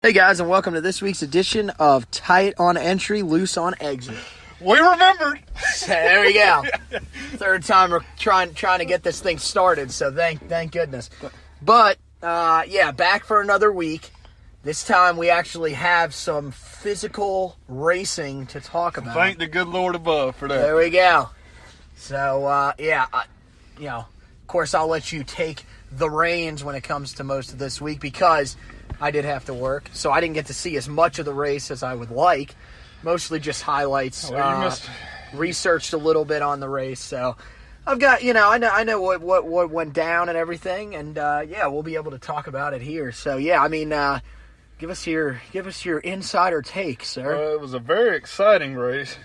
Hey guys, and welcome to this week's edition of Tight on Entry, Loose on Exit. We remembered. There we go. Third time we're trying to get this thing started, so thank goodness. But back for another week. This time we actually have some physical racing to talk about. Thank the good Lord above for that. There we go. So of course I'll let you take the reins when it comes to most of this week because I did have to work, so I didn't get to see as much of the race as I would like. Mostly just highlights. Researched a little bit on the race, so I've got I know what went down and everything, and we'll be able to talk about it here. So give us your insider take, sir. It was a very exciting race.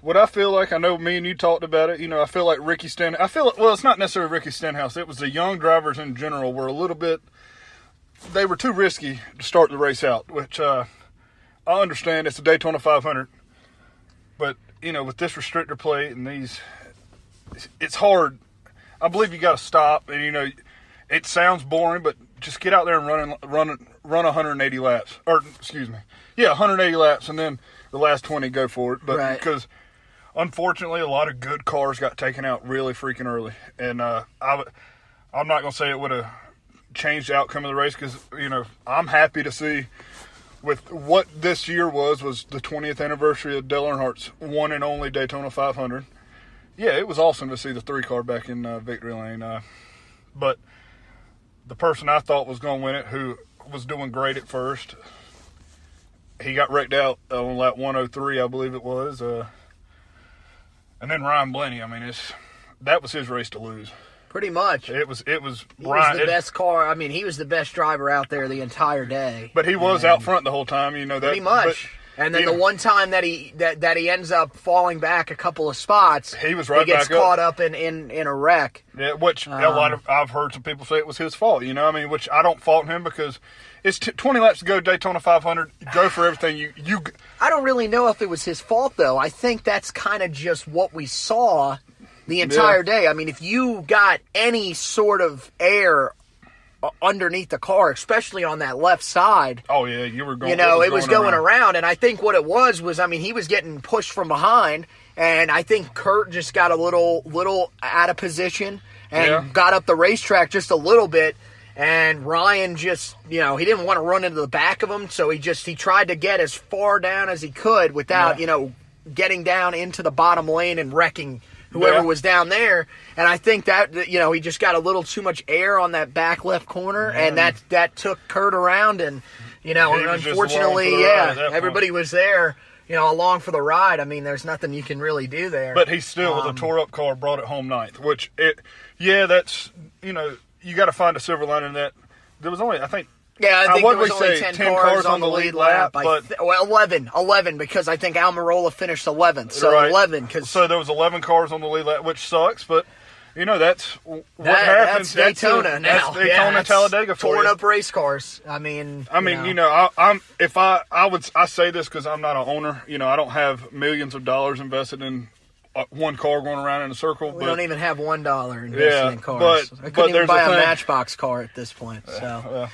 What I feel like, I know me and you talked about it. I feel like Ricky Stenhouse. It's not necessarily Ricky Stenhouse. It was the young drivers in general were a little bit. They were too risky to start the race out, which I understand. It's a Daytona 500. But, with this restrictor plate and these, it's hard. I believe you got to stop. And, it sounds boring, but just get out there and run 180 laps. 180 laps, and then the last 20 go for it. But right. Because, unfortunately, a lot of good cars got taken out really freaking early. And I'm not going to say it would have changed the outcome of the race because, I'm happy to see with what this year was the 20th anniversary of Dale Earnhardt's one and only Daytona 500. Yeah, it was awesome to see the 3-car back in victory lane. But the person I thought was going to win it, who was doing great at first, he got wrecked out on lap 103, I believe it was. And then Ryan Blaney, that was his race to lose. Pretty much. It was He was the best car. He was the best driver out there the entire day. But he was out front the whole time, that. Pretty much. And then the one time that he ends up falling back a couple of spots, he was right he gets back caught up in a wreck. Yeah, which I've heard some people say it was his fault. Which I don't fault him because it's 20 laps to go, Daytona 500. Go for everything you. I don't really know if it was his fault though. I think that's kind of just what we saw the entire day. If you got any sort of air underneath the car, especially on that left side. Oh, yeah, you were going it was going around. And I think what it was, he was getting pushed from behind. And I think Kurt just got a little out of position and got up the racetrack just a little bit. And Ryan just, he didn't want to run into the back of him. So he tried to get as far down as he could without, getting down into the bottom lane and wrecking whoever was down there. And I think that, he just got a little too much air on that back left corner, and that took Kurt around. And, unfortunately, everybody was there, along for the ride. There's nothing you can really do there. But he still, with a tore-up car, brought it home ninth, which, that's, you got to find a silver lining in that. There was only, I think there was only 10 cars on the lead lap. But 11, because I think Almirola finished 11th. So right. 11. So there was 11 cars on the lead lap, which sucks, but, that's what happens. That's Daytona now. That's Daytona, Talladega for torn up race cars. I say this because I'm not an owner. I don't have millions of dollars invested in one car going around in a circle. We don't even have $1 invested in cars. I couldn't but even buy a Matchbox car at this point. So,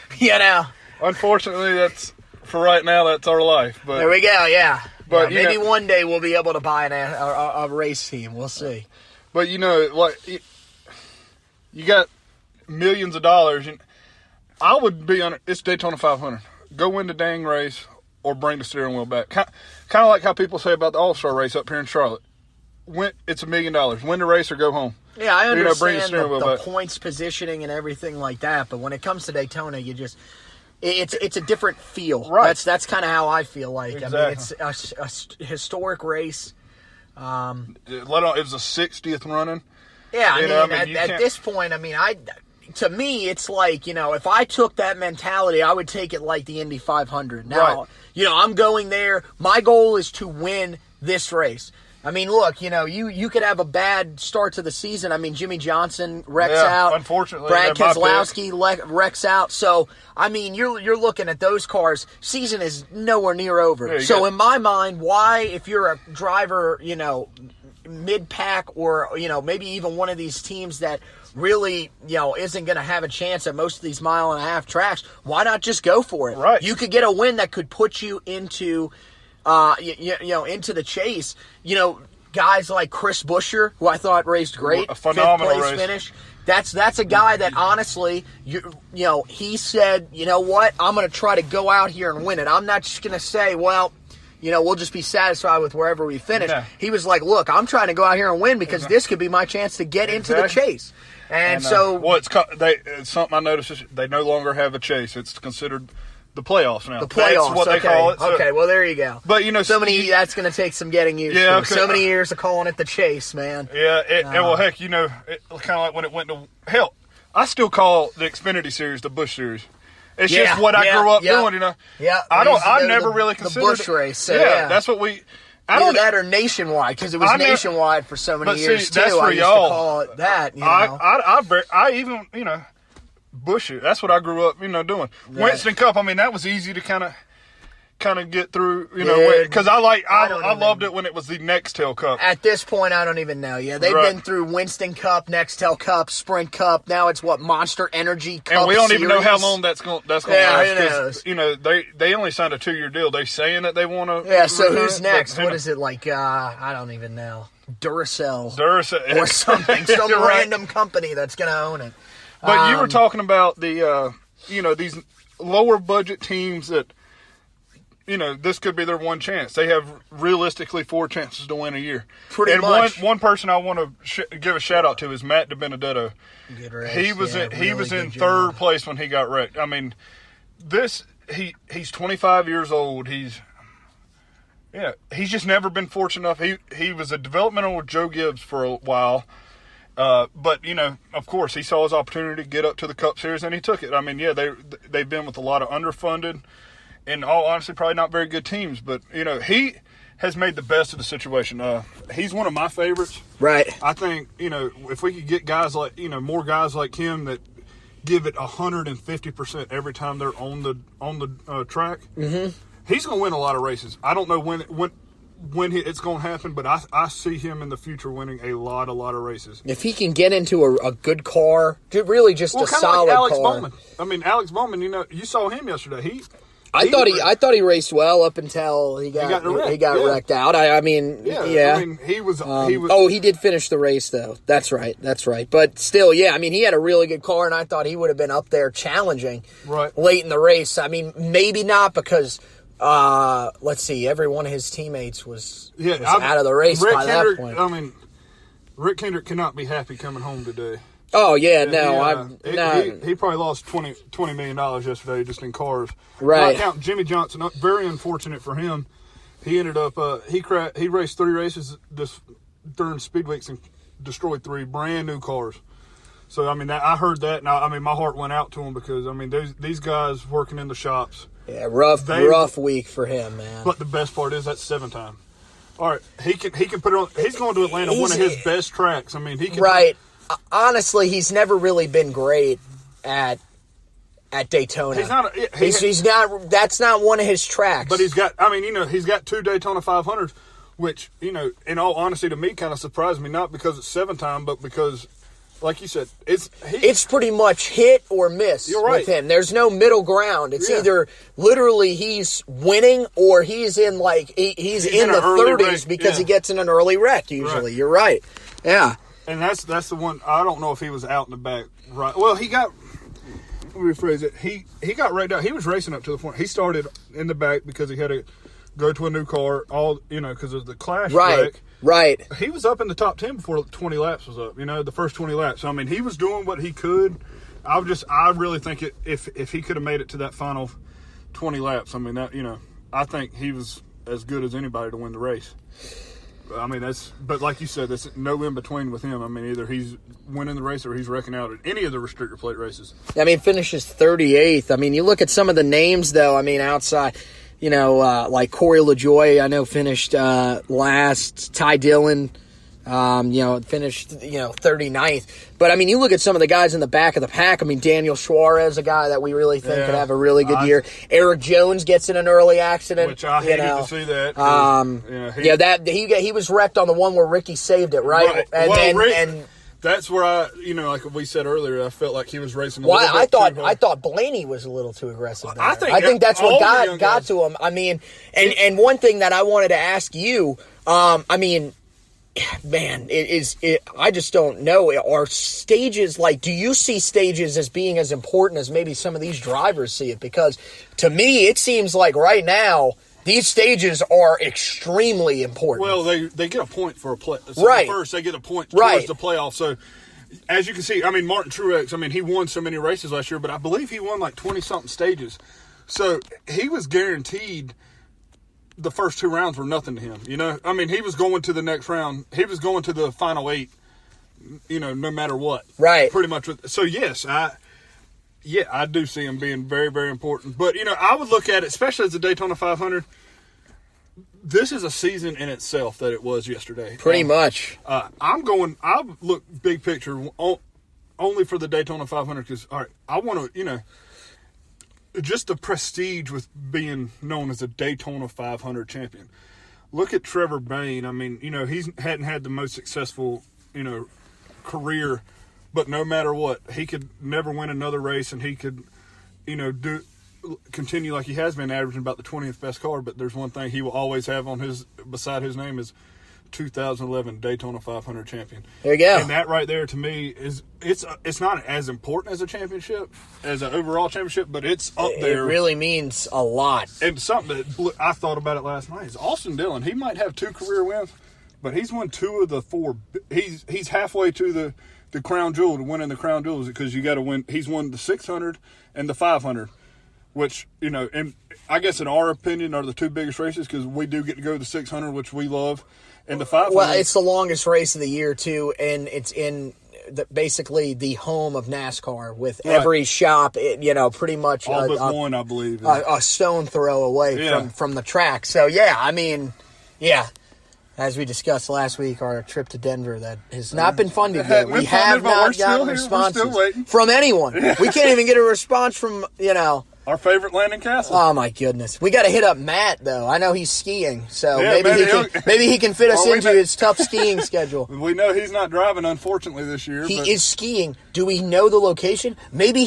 unfortunately, that's for right now. That's our life. But there we go. Yeah, but maybe one day we'll be able to buy a race team. We'll see. But you got millions of dollars, and I would be on it. It's Daytona 500. Go win the dang race or bring the steering wheel back. Kind of like how people say about the All-Star race up here in Charlotte. It's $1 million. Win the race or go home. Yeah, I understand the points positioning and everything like that, but when it comes to Daytona, it's a different feel. Right. That's kind of how I feel like. Exactly. It's a historic race. It was a 60th running. Yeah, at this point, to me, it's like, if I took that mentality, I would take it like the Indy 500. Now, right. I'm going there. My goal is to win this race. Look, you could have a bad start to the season. Jimmy Johnson wrecks out. Unfortunately. Brad Keselowski wrecks out. So, you're looking at those cars. Season is nowhere near over. So, in my mind, why, if you're a driver, mid-pack or, maybe even one of these teams that really, isn't going to have a chance at most of these mile-and-a-half tracks, why not just go for it? Right. You could get a win that could put you into, into the chase. Guys like Chris Buescher, who I thought raced great, a phenomenal 5th place race. finish. That's a guy that honestly, he said, you know what, I'm going to try to go out here and win it. I'm not just going to say, well, we'll just be satisfied with wherever we finish. Yeah. He was like, look, I'm trying to go out here and win because this could be my chance to get into the chase. And so, it's something I noticed is they no longer have a chase. It's considered the playoffs now. The playoffs, that's what they call it. So, okay, well there you go. But that's going to take some getting used to. Okay. So many years of calling it the chase, man. Yeah, well, heck, it kind of like when it went to hell. I still call the Xfinity Series the Busch Series. It's just what I grew up doing, Yeah, I've never really considered the Busch race. So, that's what we. Either that or nationwide, because it was nationwide for so many years too. That's for I used y'all. to call it that. I even Busch. That's what I grew up doing. Right. Winston Cup. I mean, that was easy to kind of get through. Because I loved it when it was the Nextel Cup. At this point, I don't even know. Yeah, they've been through Winston Cup, Nextel Cup, Sprint Cup. Now it's Monster Energy Cup. And we don't series. even know how long that's going to last. Who knows? They only signed a 2-year deal. They're saying that they want to. Yeah. So who's next? What is it like? I don't even know. Duracell or something. Some random company that's going to own it. But you were talking about the these lower budget teams that. This could be their one chance. They have realistically 4 chances to win a year. Pretty much. One person I want to give a shout out to is Matt DiBenedetto. Good race. He was in third place when he got wrecked. I mean, he's 25 years old. He's just never been fortunate enough. He was a developmental with Joe Gibbs for a while. But of course, he saw his opportunity to get up to the Cup Series and he took it. I mean, they've been with a lot of underfunded. In all honesty, probably not very good teams, but he has made the best of the situation. He's one of my favorites. Right. I think if we could get guys like more guys like him that give it 150% every time they're on the track, he's going to win a lot of races. I don't know when it's going to happen, but I see him in the future winning a lot of races. If he can get into a good car, really just a solid like Alex car. Bowman. I mean, Alex Bowman. You saw him yesterday. I thought he raced well up until he got wrecked out. I mean, he was. Oh, he did finish the race though. That's right. But still, I mean, he had a really good car, and I thought he would have been up there challenging late in the race. I mean, maybe not because let's see, every one of his teammates was out of the race by that point. I mean, Rick Hendrick cannot be happy coming home today. Oh, yeah, he probably lost $20 million yesterday just in cars. Right. Not counting Jimmy Johnson, very unfortunate for him. He ended up, he raced 3 races during speed weeks and destroyed 3 brand new cars. So, I mean, I heard that, and my heart went out to him because, I mean, these guys working in the shops. Yeah, rough week for him, man. But the best part is that's 7 time. All right, he can put it on. He's going to Atlanta, one of his best tracks. I mean, he can. Right. Honestly, he's never really been great at Daytona. He's not. That's not one of his tracks. But he's got. I mean, he's got 2 Daytona 500s, which in all honesty, to me, kind of surprised me. Not because it's 7 time, but because, like you said, it's pretty much hit or miss with him. There's no middle ground. It's either literally he's winning or he's in he's in the 30s because he gets in an early wreck. Usually, You're right. Yeah. And that's the one. I don't know if he was out in the back. Right. Well, he got. Let me rephrase it. He got wrecked out. He was racing up to the front. He started in the back because he had to go to a new car. Because of the clash wreck. Right. He was up in the top 10 before 20 laps was up. The first 20 laps. I mean, he was doing what he could. I really think if he could have made it to that final 20 laps. I mean I think he was as good as anybody to win the race. I mean, but like you said, there's no in between with him. I mean, either he's winning the race or he's wrecking out at any of the restrictor plate races. I mean, finishes 38th. I mean, you look at some of the names, though, I mean, outside, like Corey LaJoie, I know finished last. Ty Dillon, finished, 39th. But, I mean, you look at some of the guys in the back of the pack. I mean, Daniel Suarez, a guy that we really think could have a really good year. Eric Jones gets in an early accident. Which I hated to see that. He was wrecked on the one where Ricky saved it, right? that's where like we said earlier, I felt like he was racing. I thought Blaney was a little too aggressive. There. I think that's what got to him. I mean, and one thing that I wanted to ask you, I mean, man, I just don't know. Are stages do you see stages as being as important as maybe some of these drivers see it? Because to me, it seems like right now, these stages are extremely important. Well, they get a point for a play. So right. First, they get a point towards the playoff. So, as you can see, I mean, Martin Truex, he won so many races last year, but I believe he won 20-something stages. So, he was guaranteed the first 2 rounds were nothing to him, he was going to the next round. He was going to the final 8, no matter what. Right. Pretty much. So, yes, I do see him being very, very important. But, I would look at it, especially as the Daytona 500, this is a season in itself that it was yesterday. Pretty much. I look big picture only for the Daytona 500 because, all right, I want to, just the prestige with being known as a Daytona 500 champion. Look at Trevor Bayne. He hadn't had the most successful, career, but no matter what, he could never win another race, and he could, continue like he has been, averaging about the 20th best car. But there's one thing he will always have beside his name is 2011 Daytona 500 champion. There you go. And that right there to me it's not as important as a championship, as an overall championship, but it's up there. It really means a lot. And something that I thought about it last night is Austin Dillon. He might have 2 career wins, but he's won 2 of the 4. He's halfway to the crown jewel, to winning the crown jewels, because you got to win. He's won the 600 and the 500, which, and I guess in our opinion are the 2 biggest races, because we do get to go to the 600, which we love, and the 500. Well, it's the longest race of the year too, and it's in basically the home of NASCAR, with every shop, pretty much all but one, I believe, a stone throw away from the track. So as we discussed last week, our trip to Denver that has not been funded yet. We have not gotten responses from anyone. We can't even get a response from, our favorite Landon Castle. Oh, my goodness. We got to hit up Matt, though. I know he's skiing, so maybe he can fit us into his tough skiing schedule. We know he's not driving, unfortunately, this year. He is skiing. Do we know the location? Maybe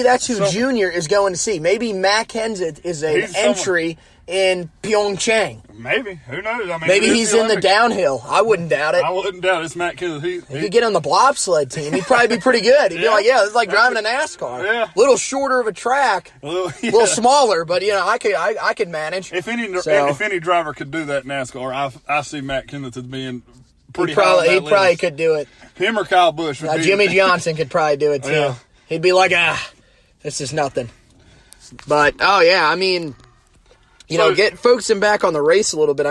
that's who Junior is going to see. Maybe Matt Kenseth is an entry in Pyeongchang. Maybe. Who knows? Maybe he's in the downhill. I wouldn't doubt it. I wouldn't doubt it. It's Matt Kenseth. He could get on the bobsled team. He'd probably be pretty good. He'd be like, it's like driving a NASCAR. Yeah. A little shorter of a track. A little smaller, but, I could manage. If any driver could do that in NASCAR, I see Matt Kenseth as being pretty high. He probably could do it. Him or Kyle Busch. Jimmy Johnson could probably do it, too. Yeah. He'd be like, this is nothing. But, get focusing back on the race a little bit.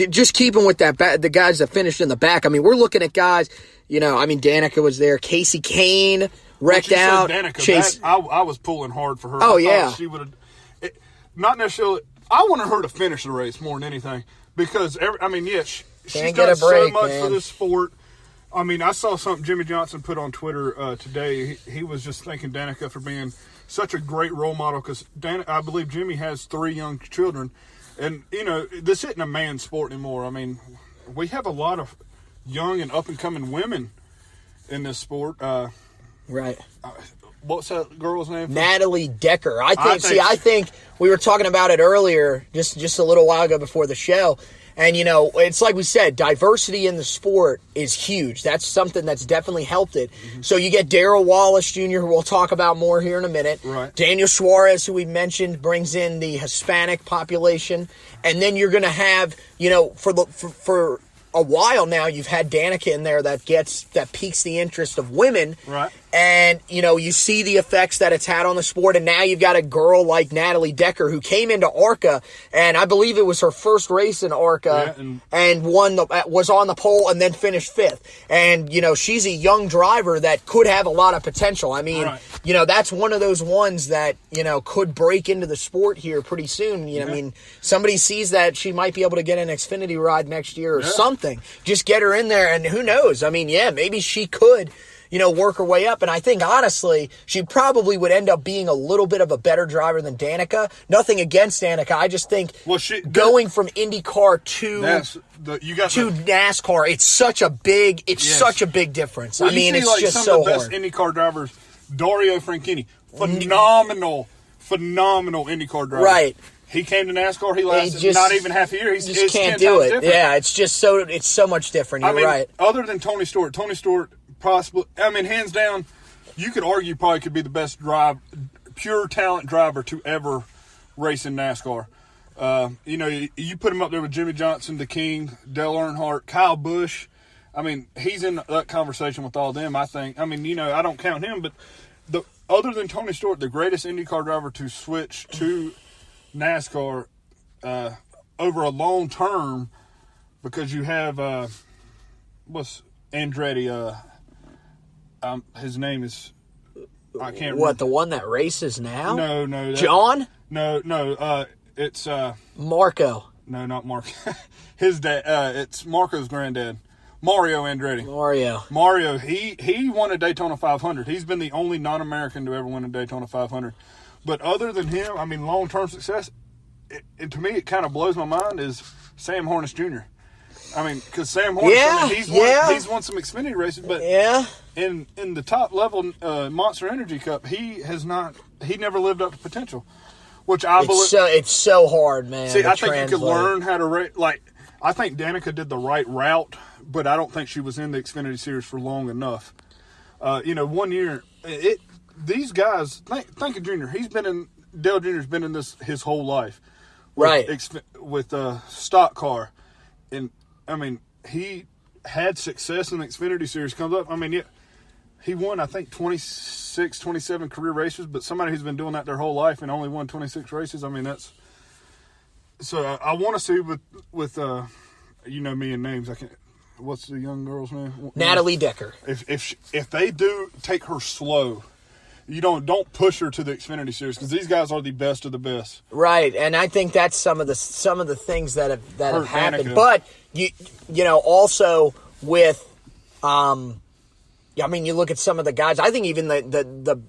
Just keeping with the guys that finished in the back. We're looking at guys, Danica was there. Casey Kane wrecked out. Danica, Chase. I was pulling hard for her. Oh, yeah. She would have, not necessarily, I wanted her to finish the race more than anything, because, she's done so much for this sport. I saw something Jimmy Johnson put on Twitter today. He was just thanking Danica for being such a great role model, because I believe Jimmy has 3 young children, and this isn't a man's sport anymore. We have a lot of young and up and coming women in this sport. Right. What's that girl's name? Natalie Decker. I think we were talking about it earlier, just a little while ago before the show. And, it's like we said, diversity in the sport is huge. That's something that's definitely helped it. Mm-hmm. So you get Darrell Wallace Jr., who we'll talk about more here in a minute. Right. Daniel Suarez, who we mentioned, brings in the Hispanic population. And then you're going to have, for a while now, you've had Danica in there that piques the interest of women. Right. And, you see the effects that it's had on the sport. And now you've got a girl like Natalie Decker, who came into ARCA, and I believe it was her first race in ARCA, and was on the pole and then finished 5th. And, she's a young driver that could have a lot of potential. That's one of those ones that, could break into the sport here pretty soon. Somebody sees that she might be able to get an Xfinity ride next year or something. Just get her in there, and who knows? Maybe she could work her way up. And I think, honestly, she probably would end up being a little bit of a better driver than Danica. Nothing against Danica. I just think going from IndyCar to NASCAR, it's such a big difference. Well, I mean, it's just so hard. Some of the best hard. IndyCar drivers, Dario Franchitti, phenomenal IndyCar driver. Right. He came to NASCAR. He lasted not even half a year. He just can't do it. Different. Yeah, it's so much different. You're right. Other than Tony Stewart possibly, hands down, you could argue probably could be the best pure talent driver to ever race in NASCAR. You put him up there with Jimmy Johnson, the King, Dale Earnhardt, Kyle Busch. I mean, he's in that conversation with all them, I think. I mean, I don't count him, but other than Tony Stewart, the greatest IndyCar driver to switch to NASCAR over a long term, because you have what's Andretti? His name is I can't remember. What, the one that races now? No. John? No. It's Marco. No, not Marco. His dad. It's Marco's granddad, Mario Andretti. Mario. He won a Daytona 500. He's been the only non-American to ever win a Daytona 500. But other than him, long-term success, to me, it kind of blows my mind, is Sam Hornish Jr. Because Sam Hornish, he's won some Xfinity races, but in the top level Monster Energy Cup, he never lived up to potential, which I believe. It's so hard, man. See, I think you could learn how to race. I think Danica did the right route, but I don't think she was in the Xfinity Series for long enough. 1 year, these guys, think of Junior. Dale Jr.'s been in this his whole life. With stock car. And, he had success in the Xfinity Series. Comes up, he won, I think, 26, 27 career races, but somebody who's been doing that their whole life and only won 26 races, that's... So, I want to see with me and names, I can't... What's the young girl's name? Natalie Decker. If they do take her slow, you don't push her to the Xfinity Series, because these guys are the best of the best. Right, and I think that's some of the things that have happened. Danica. But also with you look at some of the guys. I think even the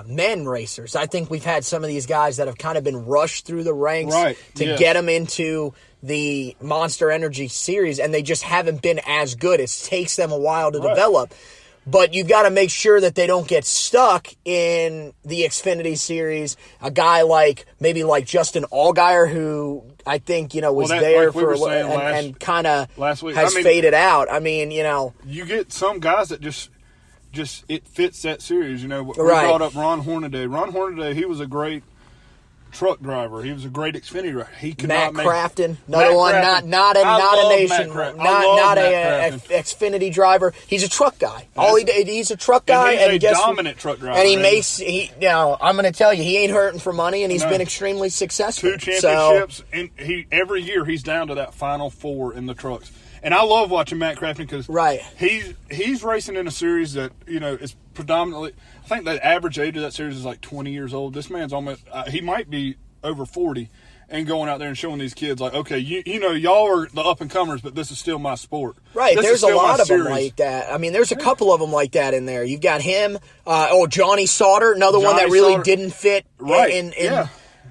men racers. I think we've had some of these guys that have kind of been rushed through the ranks to get them into the Monster Energy Series, and they just haven't been as good. It takes them a while to develop. But you've got to make sure that they don't get stuck in the Xfinity Series. A guy like Justin Allgaier, who I think, was there for a while and kind of has faded out. You get some guys that just it fits that series. We brought up Ron Hornaday. Ron Hornaday, he was a great truck driver. He was a great Xfinity driver. He could Matt not Crafton, another one, Crafton. not a Xfinity driver. He's a truck guy. He's a truck guy, and he's a dominant truck driver. And I'm going to tell you, he ain't hurting for money, and he's been extremely successful. 2 championships, and every year he's down to that final 4 in the trucks. And I love watching Matt Crafton because he's racing in a series that is predominantly. I think the average age of that series is like 20 years old. This man's almost he might be over 40, and going out there and showing these kids like, okay, y'all are the up and comers, but this is still my sport. Right. There's a lot of them like that. There's a couple of them like that in there. You've got him. Johnny Sauter, another one that really didn't fit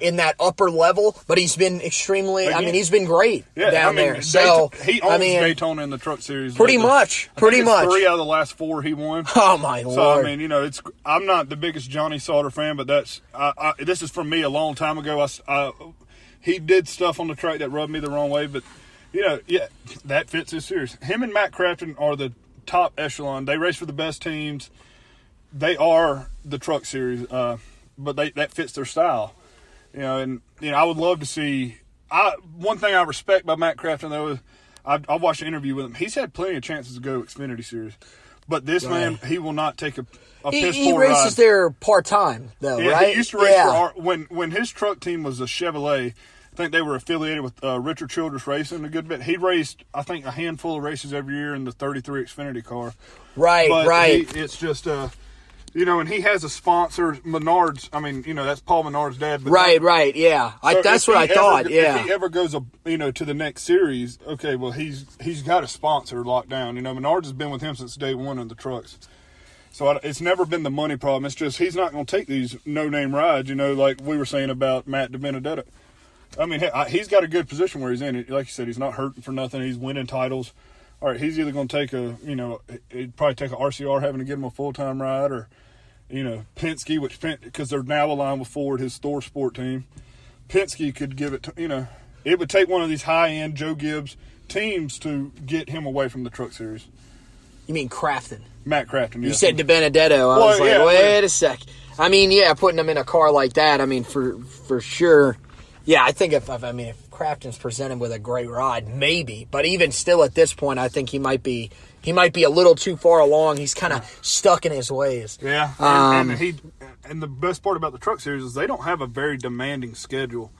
in that upper level, but he's been extremely. He's been great down there. So he owns Daytona in the Truck Series. Pretty much. 3 out of the last 4 he won. Oh my Lord! So I'm not the biggest Johnny Sauter fan, but that's this is from me a long time ago. He did stuff on the track that rubbed me the wrong way, but that fits his series. Him and Matt Crafton are the top echelon. They race for the best teams. They are the Truck Series, but that fits their style. I would love to see. One thing I respect by Matt Crafton, though, is I watched an interview with him. He's had plenty of chances to go Xfinity Series, but this man, he will not take a piss poor ride. He races there part-time, though, right? He used to race for when his truck team was a Chevrolet. I think they were affiliated with Richard Childress Racing a good bit. He raced, I think, a handful of races every year in the 33 Xfinity car. Right. It's just You know, and he has a sponsor, Menard's. I mean, you know, that's Paul Menard's dad. But right, yeah. So that's what I thought, yeah. If he ever goes, you know, to the next series, okay, well, he's got a sponsor locked down. You know, Menard's has been with him since day one in the trucks. So it's never been the money problem. It's just he's not going to take these no-name rides, you know, like we were saying about Matt DiBenedetto. I mean, he's got a good position where he's in. Like you said, he's not hurting for nothing. He's winning titles. All right, he's either going to take he'd probably take a RCR having to get him a full-time ride, or, you know, Penske, because they're now aligned with Ford, his Thor Sport team. Penske could give it to, you know, it would take one of these high-end Joe Gibbs teams to get him away from the Truck Series. You mean Crafton? Matt Crafton, yeah. You said DiBenedetto. I was like, wait a sec. I mean, yeah, putting him in a car like that, I mean, for sure. Yeah, I think if Crafton's presented with a great ride, maybe. But even still at this point, I think he might be a little too far along. He's kind of stuck in his ways. Yeah, and the best part about the Truck Series is they don't have a very demanding schedule.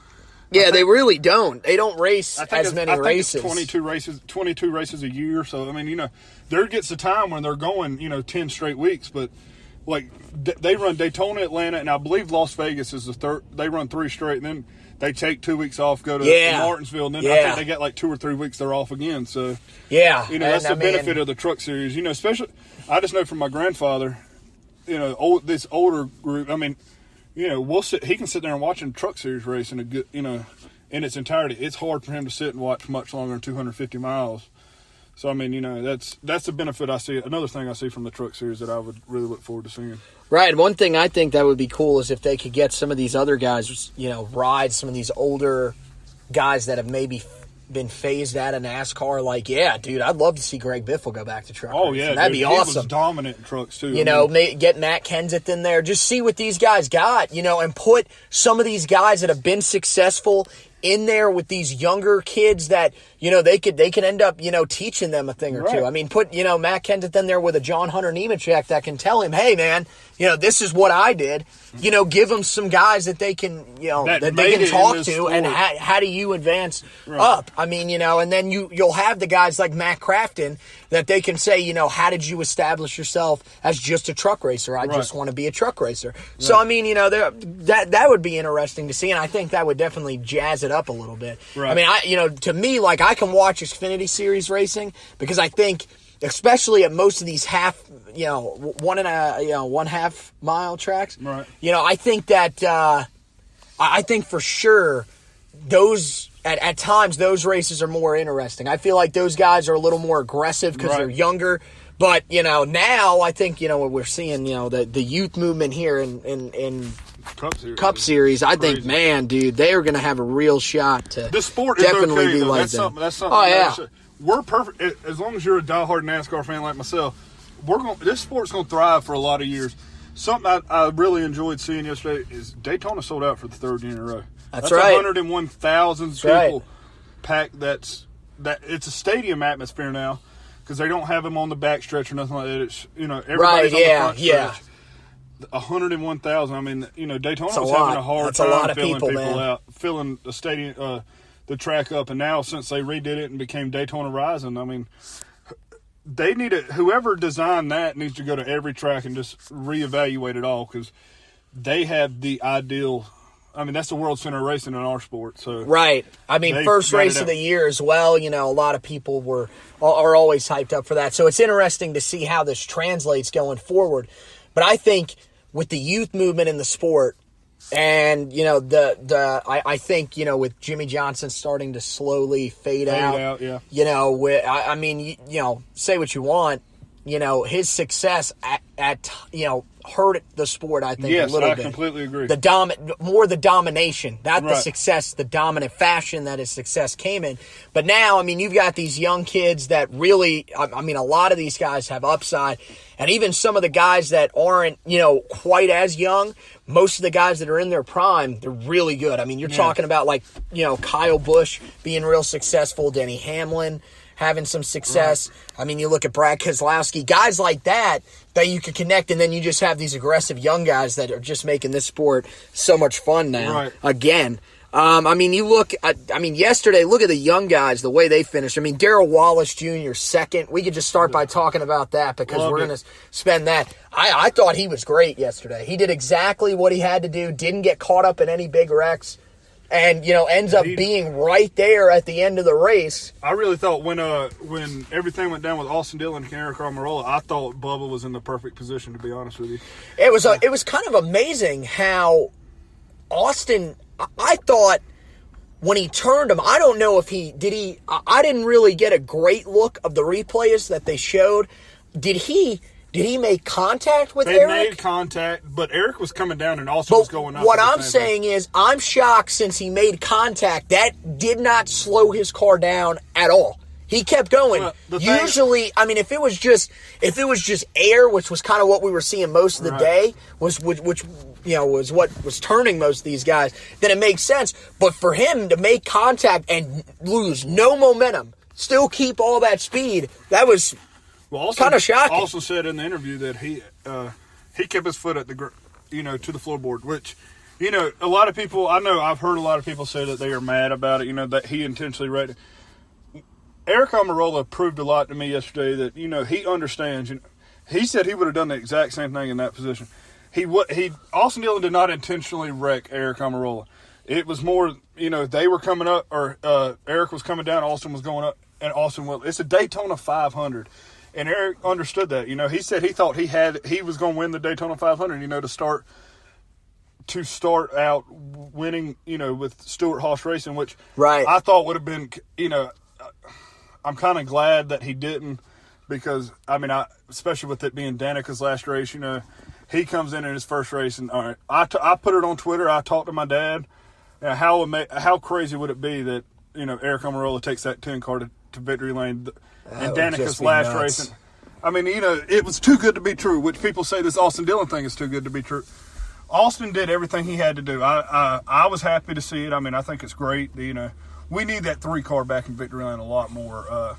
Yeah, they really don't. They don't race as many races. 22 races a year. So, I mean, you know, there gets a time when they're going, you know, 10 straight weeks. But, like, they run Daytona, Atlanta, and I believe Las Vegas is the third. They run 3 straight, and then they take 2 weeks off, go to Martinsville, and then I think they get like 2 or 3 weeks they're off again. So, yeah, you know, that's the benefit of the Truck Series. You know, especially, I just know from my grandfather, you know, this older group, I mean, you know, he can sit there and watch a Truck Series race in a good, you know, in its entirety. It's hard for him to sit and watch much longer than 250 miles. So, I mean, you know, that's the benefit I see. Another thing I see from the Truck Series that I would really look forward to seeing. Right. One thing I think that would be cool is if they could get some of these other guys, you know, ride some of these older guys that have maybe been phased out of NASCAR. Like, yeah, dude, I'd love to see Greg Biffle go back to truck racing. Yeah, that'd be awesome. He was dominant in trucks too. You know, get Matt Kenseth in there. Just see what these guys got, you know, and put some of these guys that have been successful in there with these younger kids that, you know, they could end up, you know, teaching them a thing or two. I mean, put, you know, Matt Kenseth in there with a John Hunter Nemechek that can tell him, hey, man, you know, this is what I did. You know, give them some guys that they can, you know, that they can talk to, and how do you advance up? I mean, you know, and then you'll have the guys like Matt Crafton that they can say, you know, how did you establish yourself as just a truck racer? I just want to be a truck racer. So, I mean, you know, that would be interesting to see, and I think that would definitely jazz it up a little bit. I mean, you know, to me, like, I can watch Xfinity Series racing because I think, especially at most of these one half mile tracks, you know, I think that I think for sure those at times those races are more interesting. I feel like those guys are a little more aggressive because they're younger. But, you know, now I think, you know, what we're seeing, you know, the youth movement here in Cup Series, I think, man, dude, they are going to have a real shot to this sport definitely is okay, be though. like That's that. something. Oh, yeah. We're perfect. As long as you're a diehard NASCAR fan like myself, this sport's going to thrive for a lot of years. Something I really enjoyed seeing yesterday is Daytona sold out for the 3rd year in a row. That's right. 101,000 people packed. It's a stadium atmosphere now because they don't have them on the back stretch or nothing like that. It's, you know, everybody's on the front stretch. 101,000. I mean, you know, Daytona's having a hard time filling people out, filling the stadium, the track up, and now since they redid it and became Daytona Rising, I mean, they need whoever designed that needs to go to every track and just reevaluate it all because they have the ideal. I mean, that's the World Center of Racing in our sport. So I mean, first race of the year as well. You know, a lot of people are always hyped up for that. So it's interesting to see how this translates going forward. But I think with the youth movement in the sport, and, you know, I think, you know, with Jimmy Johnson starting to slowly fade out, you know, I mean, you know, say what you want, you know, his success at you know, hurt the sport, I think, a little bit. Yes, I completely agree. More the domination, not the success, the dominant fashion that his success came in. But now, I mean, you've got these young kids that really, I mean, a lot of these guys have upside. And even some of the guys that aren't, you know, quite as young, most of the guys that are in their prime, they're really good. I mean, you're talking about, like, you know, Kyle Busch being real successful, Denny Hamlin having some success. I mean, you look at Brad Keselowski, guys like that you could connect, and then you just have these aggressive young guys that are just making this sport so much fun now. Again. I mean, you look at, yesterday, look at the young guys, the way they finished. I mean, Darrell Wallace Jr. second. We could just start by talking about that because we're going to spend that. I thought he was great yesterday. He did exactly what he had to do, didn't get caught up in any big wrecks, and, ends up being right there at the end of the race. I really thought when everything went down with Austin Dillon and Eric Almirola, I thought Bubba was in the perfect position, to be honest with you. It was kind of amazing how Austin, I thought when he turned him, I don't know if I didn't really get a great look of the replays that they showed. Did he make contact with Eric? They made contact, but Eric was coming down and Austin was going up. What I'm saying is I'm shocked since he made contact. That did not slow his car down at all. He kept going. Well, usually, if it was just air, which was kind of what we were seeing most of the day, which was what was turning most of these guys, then it makes sense. But for him to make contact and lose no momentum, still keep all that speed, that was kind of shocking. Also said in the interview that he kept his foot at the to the floorboard, which a lot of people, I've heard a lot of people say that they are mad about it. That he intentionally wrecked it. Eric Almirola proved a lot to me yesterday that, he understands. He said he would have done the exact same thing in that position. Austin Dillon did not intentionally wreck Eric Almirola. It was more, they were coming up, or Eric was coming down, Austin was going up, and Austin it's a Daytona 500. And Eric understood that. He said he thought he was going to win the Daytona 500, to start out winning, with Stewart Haas Racing, which I thought would have been, I'm kind of glad that he didn't because, especially with it being Danica's last race, he comes in his first race. And, all right, I put it on Twitter. I talked to my dad. How crazy would it be that, Eric Almirola takes that 10 car to victory lane and Danica's last race? And, it was too good to be true, which people say this Austin Dillon thing is too good to be true. Austin did everything he had to do. I was happy to see it. I think it's great. We need that 3 car back in victory lane a lot more.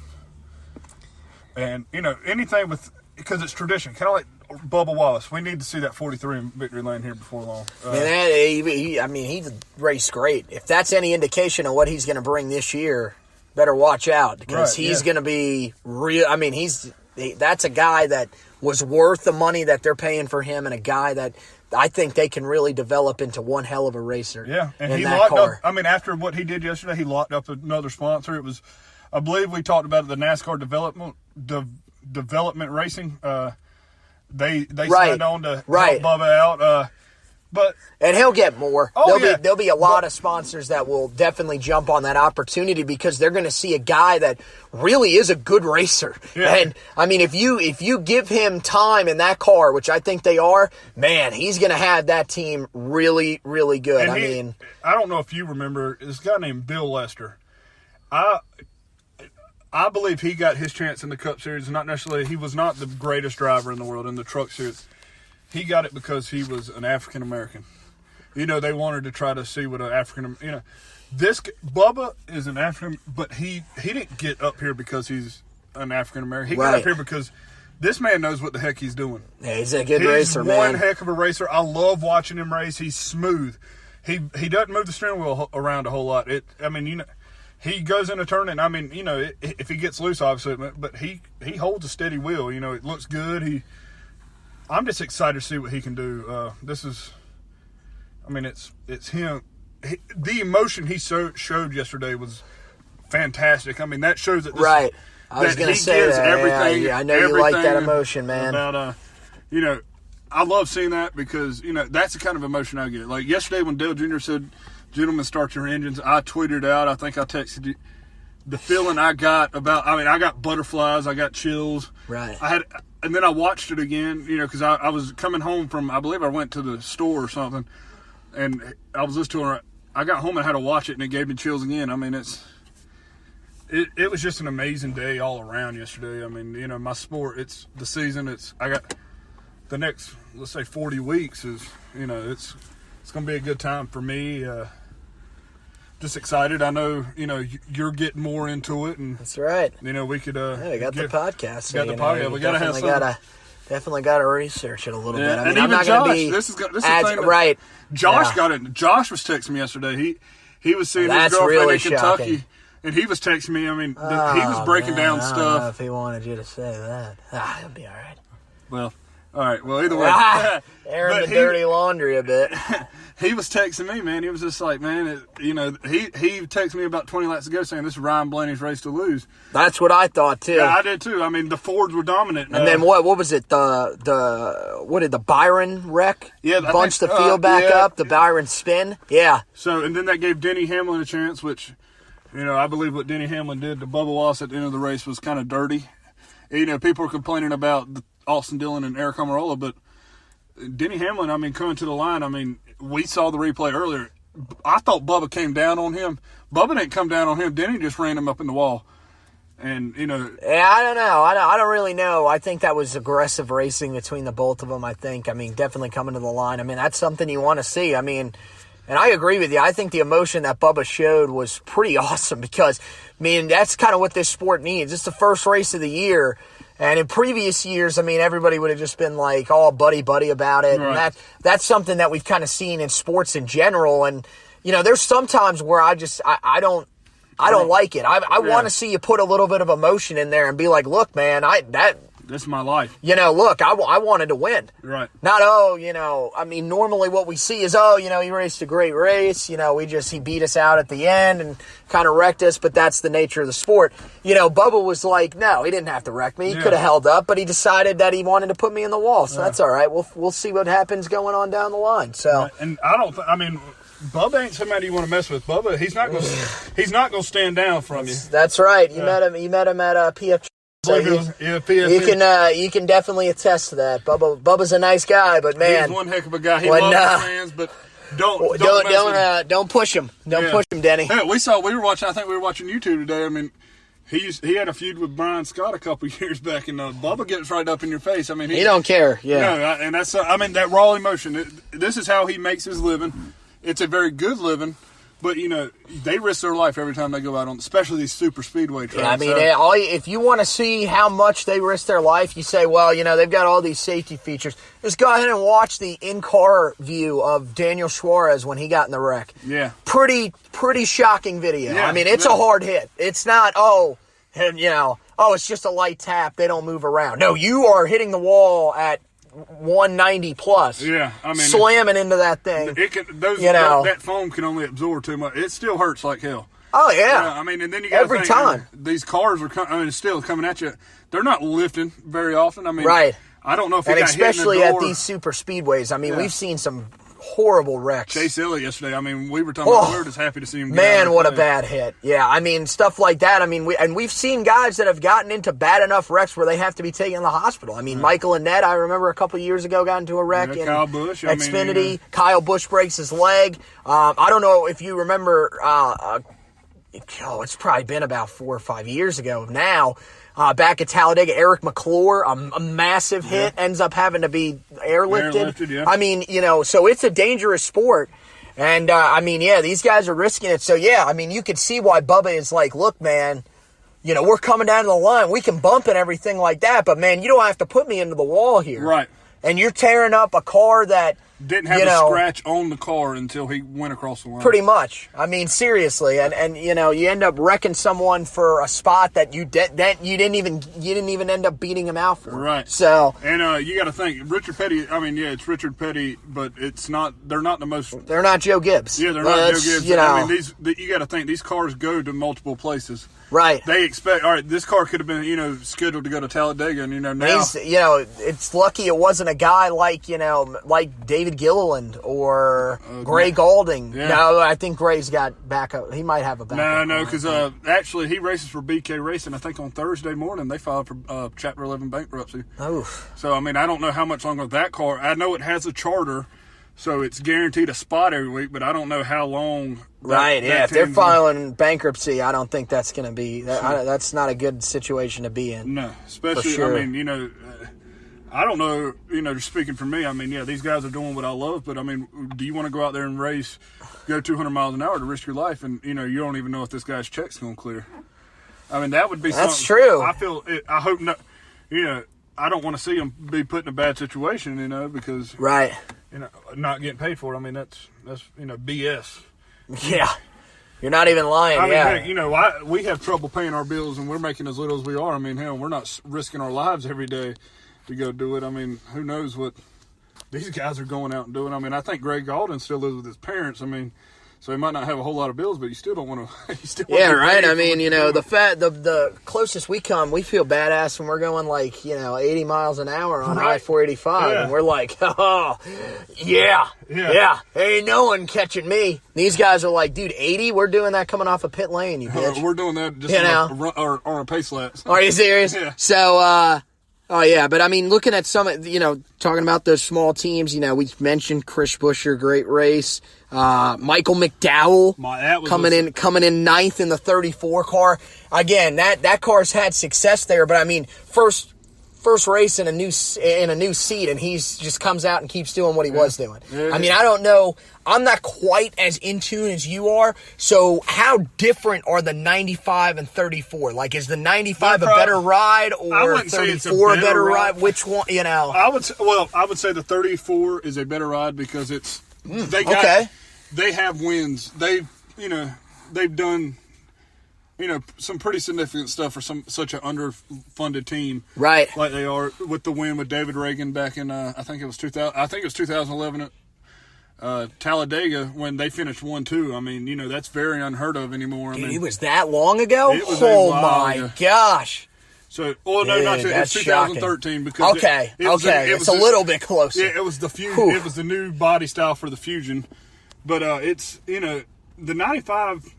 And, anything because it's tradition. Kind of like Bubba Wallace. We need to see that 43 in victory lane here before long. He's raced great. If that's any indication of what he's going to bring this year, better watch out because he's going to be real. That's a guy that was worth the money that they're paying for him and a guy that I think they can really develop into one hell of a racer. Yeah, and he locked up. After what he did yesterday, he locked up another sponsor. It was, I believe we talked about it, the NASCAR development racing. They signed on to help Bubba out. And he'll get more. There'll be a lot of sponsors that will definitely jump on that opportunity because they're going to see a guy that really is a good racer. Yeah. And if you give him time in that car, which I think they are, man, he's going to have that team really, really good. I don't know if you remember this guy named Bill Lester. I believe he got his chance in the Cup Series. Not necessarily, he was not the greatest driver in the world in the Truck Series. He got it because he was an African American. They wanted to try to see what an African. This Bubba is an African, but he didn't get up here because he's an African American. He got up here because this man knows what the heck he's doing. Yeah, he's a good racer, man. He's one heck of a racer. I love watching him race. He's smooth. He doesn't move the steering wheel around a whole lot. He goes in a turn, and if he gets loose, obviously, but he holds a steady wheel. It looks good. I'm just excited to see what he can do. It's him. The emotion he showed yesterday was fantastic. that shows that I was going to say that. Everything. Yeah, I know you like that emotion, man. About I love seeing that because that's the kind of emotion I get. Like yesterday when Dale Jr. said, "Gentlemen, start your engines," I tweeted out. I think I texted you the feeling I got about. I got butterflies. I got chills. Right. And then I watched it again, because I was coming home from, I believe I went to the store or something, and I was listening to her. I got home and had to watch it, and it gave me chills again. It was just an amazing day all around yesterday. My sport, it's the season. I got the next, let's say 40 weeks is, it's going to be a good time for me. Just excited. I know, you're getting more into it, and that's right. We could. We got the podcast. So, got the podcast. We gotta have something. Definitely got to research it a little bit. And even I'm not Josh. Be this is the thing. Right. Josh got it. Josh was texting me yesterday. he was seeing his girlfriend in Kentucky, and he was texting me. I mean, he was breaking down stuff. I don't know if he wanted you to say that. He'll be all right. Well, all right. Well, either way. Airing the dirty laundry a bit. He was texting me, man. He was just like, man, he texted me about 20 laps ago saying this is Ryan Blaney's race to lose. That's what I thought, too. Yeah, I did, too. I mean, the Fords were dominant. And then what was it? What did the Byron wreck? Yeah. Bunched the field back up, the Byron spin? Yeah. So, and then that gave Denny Hamlin a chance, which, I believe what Denny Hamlin did to Bubba Wallace at the end of the race was kind of dirty. People were complaining about Austin Dillon and Eric Almirola, but Denny Hamlin, coming to the line, we saw the replay earlier. I thought Bubba came down on him. Bubba didn't come down on him. Denny just ran him up in the wall. And, Yeah, I don't know. I don't really know. I think that was aggressive racing between the both of them, I think. Definitely coming to the line. That's something you want to see. And I agree with you. I think the emotion that Bubba showed was pretty awesome because, that's kind of what this sport needs. It's the first race of the year. And in previous years, everybody would have just been like all buddy-buddy about it. Right. And that's something that we've kind of seen in sports in general. And, there's sometimes where I don't like it. I want to see you put a little bit of emotion in there and be like, look, man, this is my life. Look, I wanted to win. Right. Not, normally what we see is, he raced a great race. He beat us out at the end and kind of wrecked us, but that's the nature of the sport. Bubba was like, no, he didn't have to wreck me. He could have held up, but he decided that he wanted to put me in the wall. So that's all right. We'll see what happens going on down the line. So, right. And Bubba ain't somebody you want to mess with. Bubba, he's not going to stand down from you. That's right. You met him at PF. So you can definitely attest to that. Bubba's a nice guy, but man, he's one heck of a guy. He loves the fans, but don't push him. Don't push him, Denny. Yeah, we were watching. I think we were watching YouTube today. He had a feud with Brian Scott a couple years back, and Bubba gets right up in your face. He don't care. Yeah, no, and that's that raw emotion. This is how he makes his living. It's a very good living. But, they risk their life every time they go out on, especially these super speedway tracks. Yeah, if you want to see how much they risk their life, you say, well, they've got all these safety features. Just go ahead and watch the in-car view of Daniel Suarez when he got in the wreck. Yeah. Pretty shocking video. Yeah, it's a hard hit. It's not, it's just a light tap. They don't move around. No, you are hitting the wall at 190 plus. Yeah, slamming into that thing. That foam can only absorb too much. It still hurts like hell. Oh yeah. And then you got every time these cars are still coming at you. They're not lifting very often. Right. I don't know if and especially at these super speedways. We've seen some horrible wrecks. Chase Elliott yesterday. We were talking about, we were just happy to see him. Man, what a bad hit. Yeah, stuff like that. We've seen guys that have gotten into bad enough wrecks where they have to be taken to the hospital. Michael Annett, I remember a couple of years ago, got into a wreck in Kyle Busch, Xfinity. Kyle Busch breaks his leg. I don't know if you remember, it's probably been about 4 or 5 years ago now. Back at Talladega, Eric McClure, a massive hit, ends up having to be airlifted. Yeah. So it's a dangerous sport. And, these guys are risking it. So, you can see why Bubba is like, look, man, we're coming down to the line. We can bump and everything like that. But, man, you don't have to put me into the wall here. Right. And you're tearing up a car that didn't have a scratch on the car until he went across the line. Pretty much. Seriously, and you end up wrecking someone for a spot that you didn't even end up beating him out for. Right. So, and you got to think Richard Petty. It's Richard Petty, but it's not. They're not the most. They're not Joe Gibbs. Yeah, they're not Joe Gibbs. You got to think these cars go to multiple places. Right. They expect, all right, this car could have been, scheduled to go to Talladega, and, now. It's lucky it wasn't a guy like David Gilliland or Gray Goulding. Yeah. No, I think Gray's got backup. He might have a backup. No, because actually he races for BK Racing. I think on Thursday morning they filed for Chapter 11 bankruptcy. Oof. So, I don't know how much longer that car, I know it has a charter, so it's guaranteed a spot every week, but I don't know how long. Right, if they're filing bankruptcy, I don't think that's going to be, that's not a good situation to be in. No, especially, sure. I don't know, just speaking for me, these guys are doing what I love, but, do you want to go out there and race, go 200 miles an hour to risk your life, and, you don't even know if this guy's check's going to clear? That would be something. That's true. I hope not, I don't want to see him be put in a bad situation, because. Right. Not getting paid for it. That's BS. Yeah. You're not even lying. I mean, yeah. heck, you know, we have trouble paying our bills, and we're making as little as we are. I mean, hell, we're not risking our lives every day to go do it. I mean, who knows what these guys are going out and doing. I mean, I think Greg Galden still lives with his parents. I mean, so he might not have a whole lot of bills, but you still don't want to. Yeah, right. I mean, you know, the closest we come, we feel badass when we're going like 80 miles an hour on I-485, and we're like, oh, yeah. Ain't no one catching me. These guys are like, dude, 80. We're doing that coming off a pit lane. You bitch. We're doing that just on a pace lap. Are you serious? Yeah. So, oh, yeah, but I mean, looking at some, talking about those small teams, we mentioned Chris Buescher, great race. Michael McDowell coming in ninth in the 34 car. Again, that car's had success there, but I mean, first race in a new seat, and he's just comes out and keeps doing what he was doing. Yeah. I mean, I don't know. I'm not quite as in tune as you are. So how different are the 95 and 34? Like, is the 95 a better ride or 34 a better ride? Which one, I would say the 34 is a better ride because it's they have wins. They've done some pretty significant stuff for such an underfunded team, right? Like they are with the win with David Reagan back in I think it was 2011 at Talladega when they finished 1-2. I mean, that's very unheard of anymore. Dude, it was that long ago. My gosh. So, it's 2013 because it's a little bit closer. Yeah, it was the Fusion. It was the new body style for the Fusion, but it's the 95.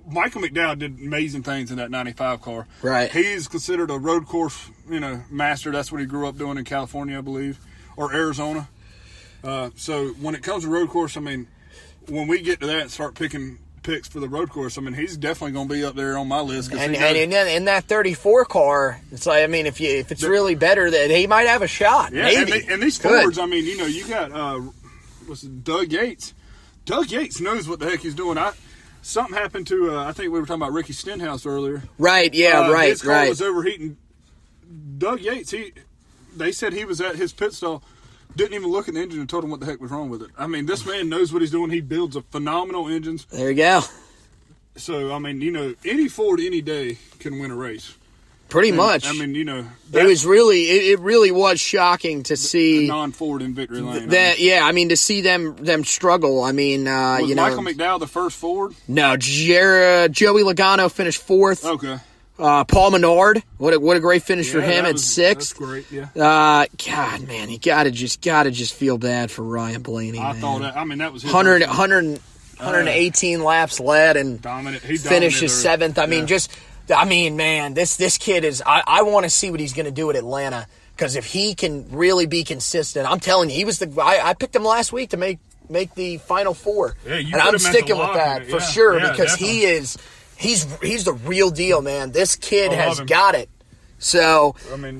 Michael McDowell did amazing things in that 95 car. Right. He's considered a road course, master. That's what he grew up doing in California, I believe, or Arizona. So when it comes to road course, I mean, when we get to that and start picking picks for the road course, I mean, he's definitely going to be up there on my list. And in that 34 car, it's like, I mean, if it's really better, that he might have a shot. Yeah, maybe. And these Fords, I mean, you got Doug Yates. Doug Yates knows what the heck he's doing. Something happened to, I think we were talking about Ricky Stenhouse earlier. Right, yeah, right. His car was overheating. Doug Yates, they said he was at his pit stall, didn't even look at the engine and told him what the heck was wrong with it. I mean, this man knows what he's doing. He builds a phenomenal engines. There you go. So, I mean, any Ford any day can win a race. Pretty much. I mean, it really was shocking to see non-Ford in victory lane. To see them struggle. I mean, was Michael McDowell the first Ford? No, Joey Logano finished fourth. Okay. Paul Menard, what a great finish for him at sixth. That's great, yeah. God, man, you gotta just feel bad for Ryan Blaney. I thought that. I mean, that was his 118 laps led and finishes seventh. I mean, man, this kid is. I want to see what he's going to do at Atlanta, because if he can really be consistent, I'm telling you, he was I picked him last week to make the Final Four, and I'm sticking with that for sure because definitely. He's the real deal, man. This kid has got it. So I mean,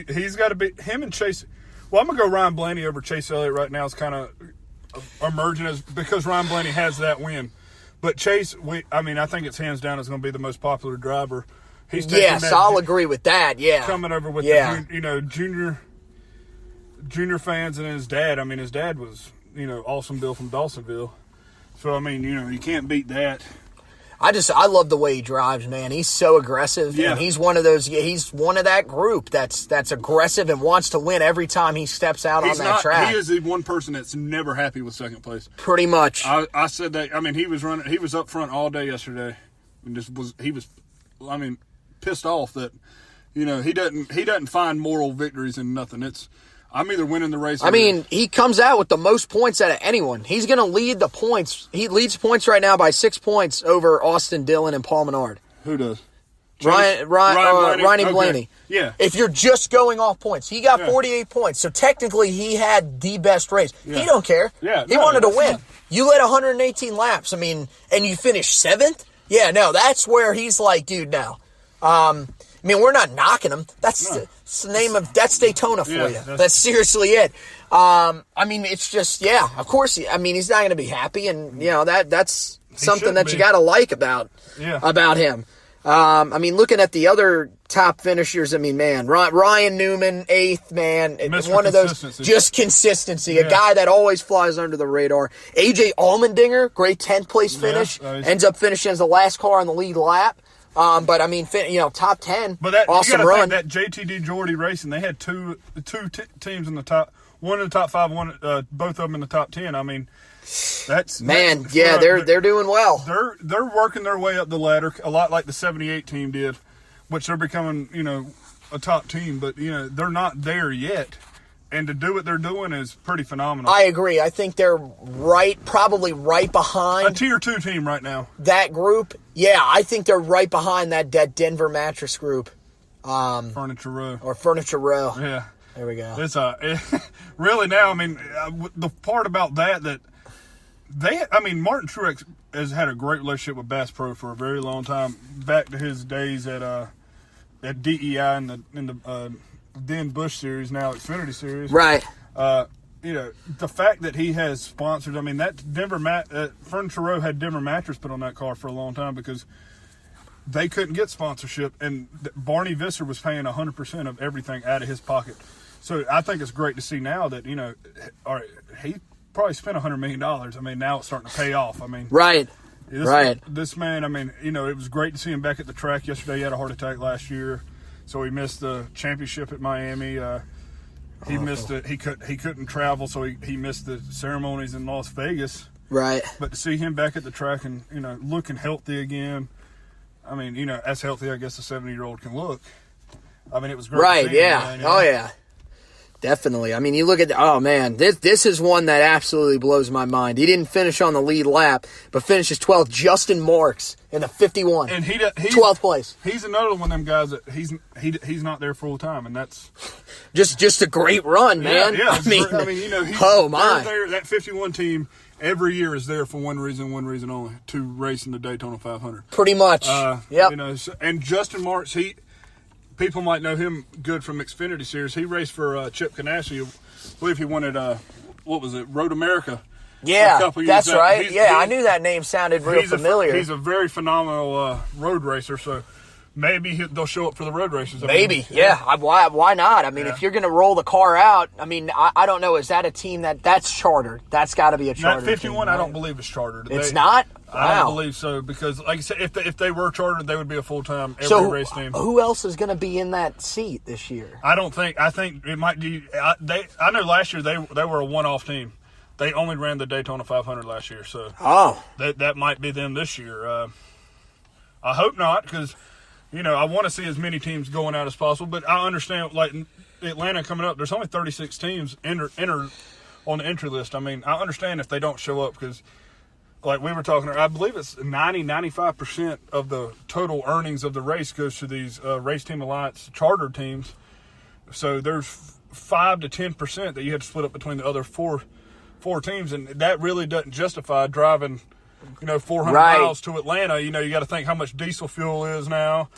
he's got to be him and Chase. Well, I'm gonna go Ryan Blaney over Chase Elliott right now. It's kind of emerging because Ryan Blaney has that win. But Chase, I think it's hands down is going to be the most popular driver. I'll agree with that. Yeah, coming over with the junior fans and his dad. I mean, his dad was Awesome Bill from Dawsonville. So I mean, you can't beat that. I love the way he drives, man. He's so aggressive, and he's one of those. He's one of that group that's aggressive and wants to win every time he steps out on that track. He is the one person that's never happy with second place. Pretty much. I said that. I mean, he was up front all day yesterday, and he was pissed off that he doesn't find moral victories in nothing. I'm either winning the race. He comes out with the most points out of anyone. He's going to lead the points. He leads points right now by 6 points over Austin Dillon and Paul Menard. Who does? Ryan Blaney. Yeah. If you're just going off points, he got 48 points. So technically, he had the best race. Yeah. He don't care. Yeah, he wanted to win. You led 118 laps. I mean, and you finished seventh. Yeah, no, that's where he's like, dude, now. We're not knocking him. That's the name of that's Daytona for you. That's seriously it. It's just of course. He's not going to be happy, and that's something that you got to like about him. I mean, looking at the other top finishers, I mean, man, Ryan Newman, 8th, man. Mr. One of those, just consistency. Yeah. A guy that always flies under the radar. AJ Allmendinger, great 10th place finish. Ends up finishing as the last car on the lead lap. But I mean, top 10. But that, awesome you gotta run. Think that JTD Jordy Racing, they had two teams in the top, one in the top 5, both of them in the top 10. I mean, they're doing well. They're working their way up the ladder, a lot like the 78 team did, which they're becoming, a top team. But they're not there yet, and to do what they're doing is pretty phenomenal. I agree. I think they're probably right behind a tier 2 team right now. That group, yeah, I think they're right behind that Denver mattress group. Furniture Row. Or Furniture Row. Yeah. There we go. It's really now. I mean, the part about that Martin Truex has had a great relationship with Bass Pro for a very long time, back to his days at DEI in the then Busch Series, now Xfinity Series. Right. The fact that he has sponsors. I mean, that Furniture Row had Denver Mattress put on that car for a long time because they couldn't get sponsorship, and Barney Visser was paying 100% of everything out of his pocket. So I think it's great to see now that all right, he probably spent $100 million. I mean, now it's starting to pay off. I mean, right. This man, I mean, it was great to see him back at the track yesterday. He had a heart attack last year, so he missed the championship at Miami. He missed it. He couldn't travel, so he missed the ceremonies in Las Vegas. Right. But to see him back at the track and looking healthy again, I mean, as healthy I guess a 70-year-old can look. I mean, it was great. Right. To see Yeah. him, Oh yeah. Definitely. I mean, you look at this is one that absolutely blows my mind. He didn't finish on the lead lap, but finishes 12th. Justin Marks in the 51. And he's 12th place. He's another one of them guys that he's not there full time, and that's just a great run, man. Yeah. I mean, oh my. That 51 team every year is there for one reason only, to race in the Daytona 500. Pretty much. Yep. And Justin Marks, people might know him good from Xfinity Series. He raced for Chip Ganassi. I believe he won at, Road America. Yeah, that's right. I knew that name sounded real familiar. He's a very phenomenal road racer, so maybe they'll show up for the road races. Maybe, yeah. Why not? I mean, if you're going to roll the car out, I mean, I don't know. Is that a team that's chartered? That's got to be a chartered team. That 51, right? I don't believe is chartered. It's not? Wow. I don't believe so, because like I said, if they were chartered, they would be a full-time every race team. Who else is going to be in that seat this year? I think it might be I know last year they were a one-off team. They only ran the Daytona 500 last year, so that might be them this year. I hope not, because I want to see as many teams going out as possible, but I understand, like Atlanta coming up, there's only 36 teams enter on the entry list. I mean, I understand if they don't show up, because like we were talking, I believe it's 95% of the total earnings of the race goes to these Race Team Alliance charter teams. So there's 5 to 10% that you have to split up between the other four teams, and that really doesn't justify driving 400 miles to Atlanta. You got to think how much diesel fuel is now,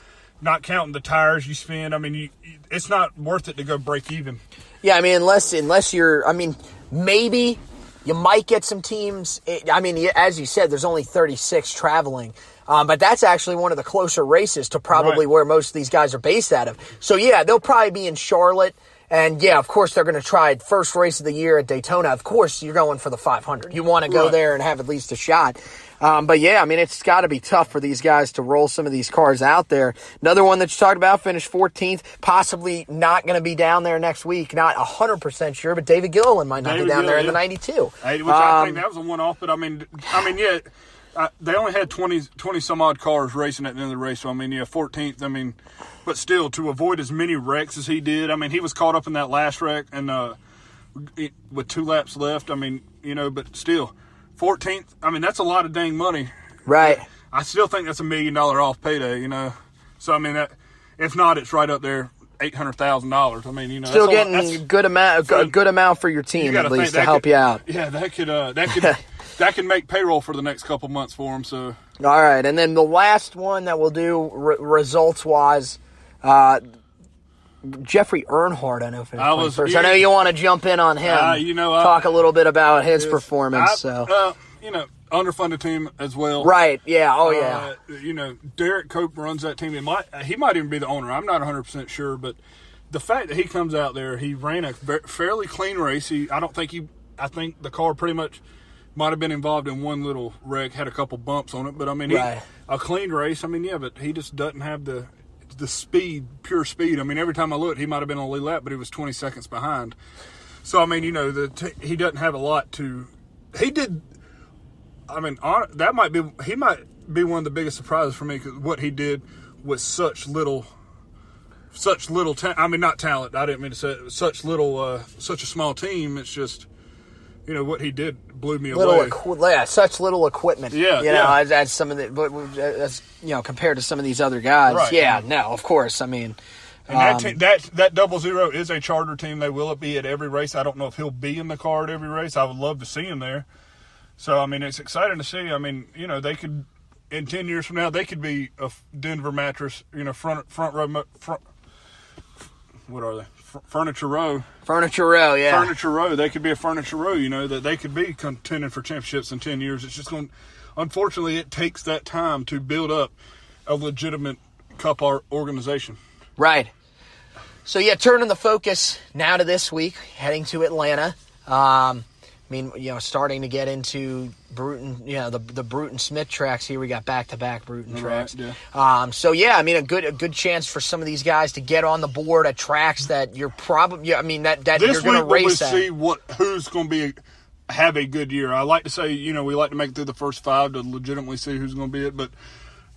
not counting the tires you spend. I mean, it's not worth it to go break even. Yeah, I mean, unless you're, I mean, maybe you might get some teams. I mean, as you said, there's only 36 traveling. But that's actually one of the closer races to probably where most of these guys are based out of. So, yeah, they'll probably be in Charlotte. And, yeah, of course, they're going to try first race of the year at Daytona. Of course, you're going for the 500. You want to go there and have at least a shot. But, yeah, I mean, it's got to be tough for these guys to roll some of these cars out there. Another one that you talked about finished 14th, possibly not going to be down there next week. Not 100% sure, but David Gilliland might not be down there in the 92. Which I think that was a one-off, but, I mean, yeah. They only had 20-some-odd cars racing at the end of the race. So, I mean, 14th. I mean, but still, to avoid as many wrecks as he did. I mean, he was caught up in that last wreck and with 2 laps left. I mean, but still, 14th. I mean, that's a lot of dang money. Right. I still think that's $1 million off payday, So, I mean, that if not, it's right up there, $800,000. I mean, still getting a good amount for your team, at least, to help you out. Yeah, that could that can make payroll for the next couple months for him. So, all right, and then the last one that we'll do results-wise, Jeffrey Earnhardt. I know finished first. I know you want to jump in on him. Talk a little bit about his performance. underfunded team as well. Right, yeah, oh yeah. You know, Derek Cope runs that team. He might even be the owner. I'm not 100% sure, but the fact that he comes out there, he ran a fairly clean race. I think the car pretty much might have been involved in one little wreck, had a couple bumps on it, but I mean, a clean race. I mean, yeah, but he just doesn't have the speed, pure speed. I mean, every time I looked, he might have been on the lead lap, but he was 20 seconds behind. So I mean, you know, he doesn't have a lot to. He did. I mean, he might be one of the biggest surprises for me because what he did with such little. I mean, not talent. I didn't mean to say it, such a small team. It's just, you know, what he did blew me away. Such little equipment. Yeah, you know, as some of the, as you know, compared to some of these other guys. Right. Yeah, no, of course. I mean, and that 00 is a charter team. They will be at every race. I don't know if he'll be in the car at every race. I would love to see him there. So I mean, it's exciting to see. I mean, you know, they could in 10 years from now they could be a Denver mattress. You know, front row. What are they? Furniture Row. Furniture Row, yeah. Furniture Row. They could be a Furniture Row, you know, that they could be contending for championships in 10 years. It's just going unfortunately, it takes that time to build up a legitimate Cup organization. Right. So, yeah, turning the focus now to this week, heading to Atlanta. I mean, you know, starting to get into Bruton, you know, the Bruton Smith tracks here. We got back-to-back Bruton tracks. Yeah. So, yeah, I mean, a good chance for some of these guys to get on the board at tracks that you're probably, I mean, that you're going to race at. This week we'll see who's going to have a good year. I like to say, you know, we like to make it through the first 5 to legitimately see who's going to be it, but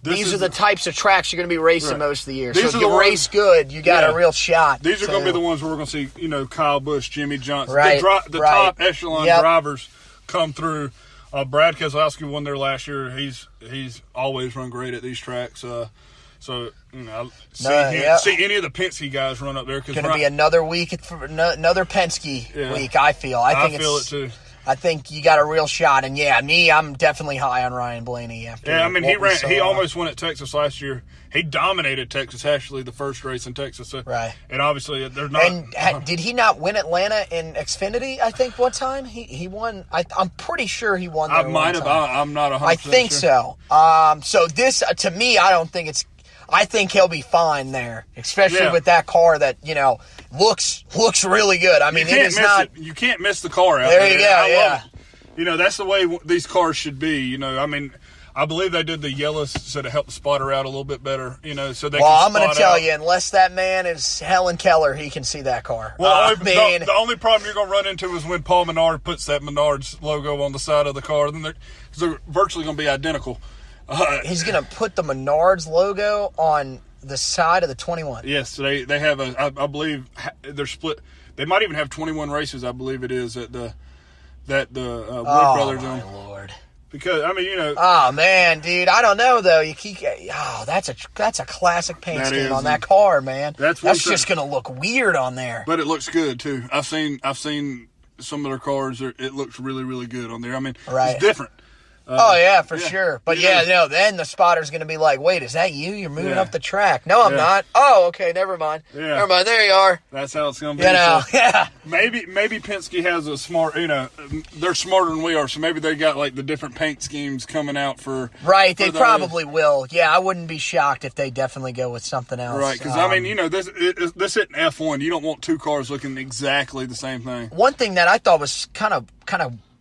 these are the types of tracks you're going to be racing most of the year. So if you race good, you got a real shot. These are going to be the ones where we're going to see, you know, Kyle Busch, Jimmy Johnson. Right, the top echelon drivers come through. Brad Keselowski won there last year. He's always run great at these tracks. So, you know, see any of the Penske guys run up there. It's going to be another week, another Penske week, I feel. I feel it too. I think you got a real shot, and I'm definitely high on Ryan Blaney. I mean, he almost won at Texas last year. He dominated Texas, actually, the first race in Texas. So, right. And obviously, they're not. And did he not win Atlanta in Xfinity? I think one time he won. I'm pretty sure he won. I might have. I'm not 100%. I think so. So this, to me, I don't think it's. I think he'll be fine there, especially with that car that, you know, looks really good. I mean, you can't miss the car out there. There you go, You know, that's the way these cars should be. You know, I mean, I believe they did the yellow so to help the spotter out a little bit better. You know, so they. Well, I'm going to tell you, unless that man is Helen Keller, he can see that car. Well, the only problem you're going to run into is when Paul Menard puts that Menards logo on the side of the car. Then they're virtually going to be identical. He's going to put the Menards logo on the side of the 21. Yes, they have I believe they're split. They might even have 21 races, I believe it is, at the Wood Brothers own. Oh, my Lord. Because, I mean, you know. Oh, man, dude. I don't know, though. That's a classic paint scheme on that car, man. That's just going to look weird on there. But it looks good, too. I've seen some of their cars. It looks really, really good on there. I mean, it's different. For sure. But then the spotter's going to be like, wait, is that you? You're moving up the track. No, I'm not. Oh, okay, never mind. Yeah. Never mind. There you are. That's how it's going to be. You know, Maybe Penske has a smart, you know, they're smarter than we are, so maybe they got like the different paint schemes coming out for. Right, they probably will. Yeah, I wouldn't be shocked if they definitely go with something else. Right, because I mean, you know, this isn't F1. You don't want two cars looking exactly the same thing. One thing that I thought was kind of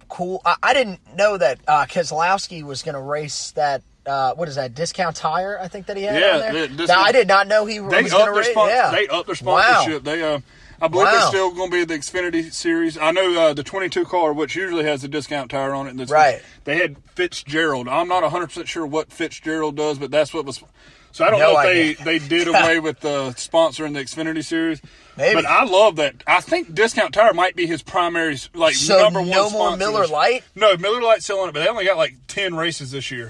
cool. I didn't know that Keselowski was going to race that. What is that? Discount tire? I think that he had on there. I did not know he was going to race. They upped their sponsorship. Wow. I believe they're still going to be the Xfinity Series. I know the 22 car, which usually has a discount tire on it. Right. They had Fitzgerald. I'm not 100% sure what Fitzgerald does, but that's what was. So I don't know if they did away with the sponsor in the Xfinity Series. Maybe. But I love that. I think Discount Tire might be his primary, number one sponsor. So no more Miller Lite? No, Miller Lite's still on it, but they only got 10 races this year,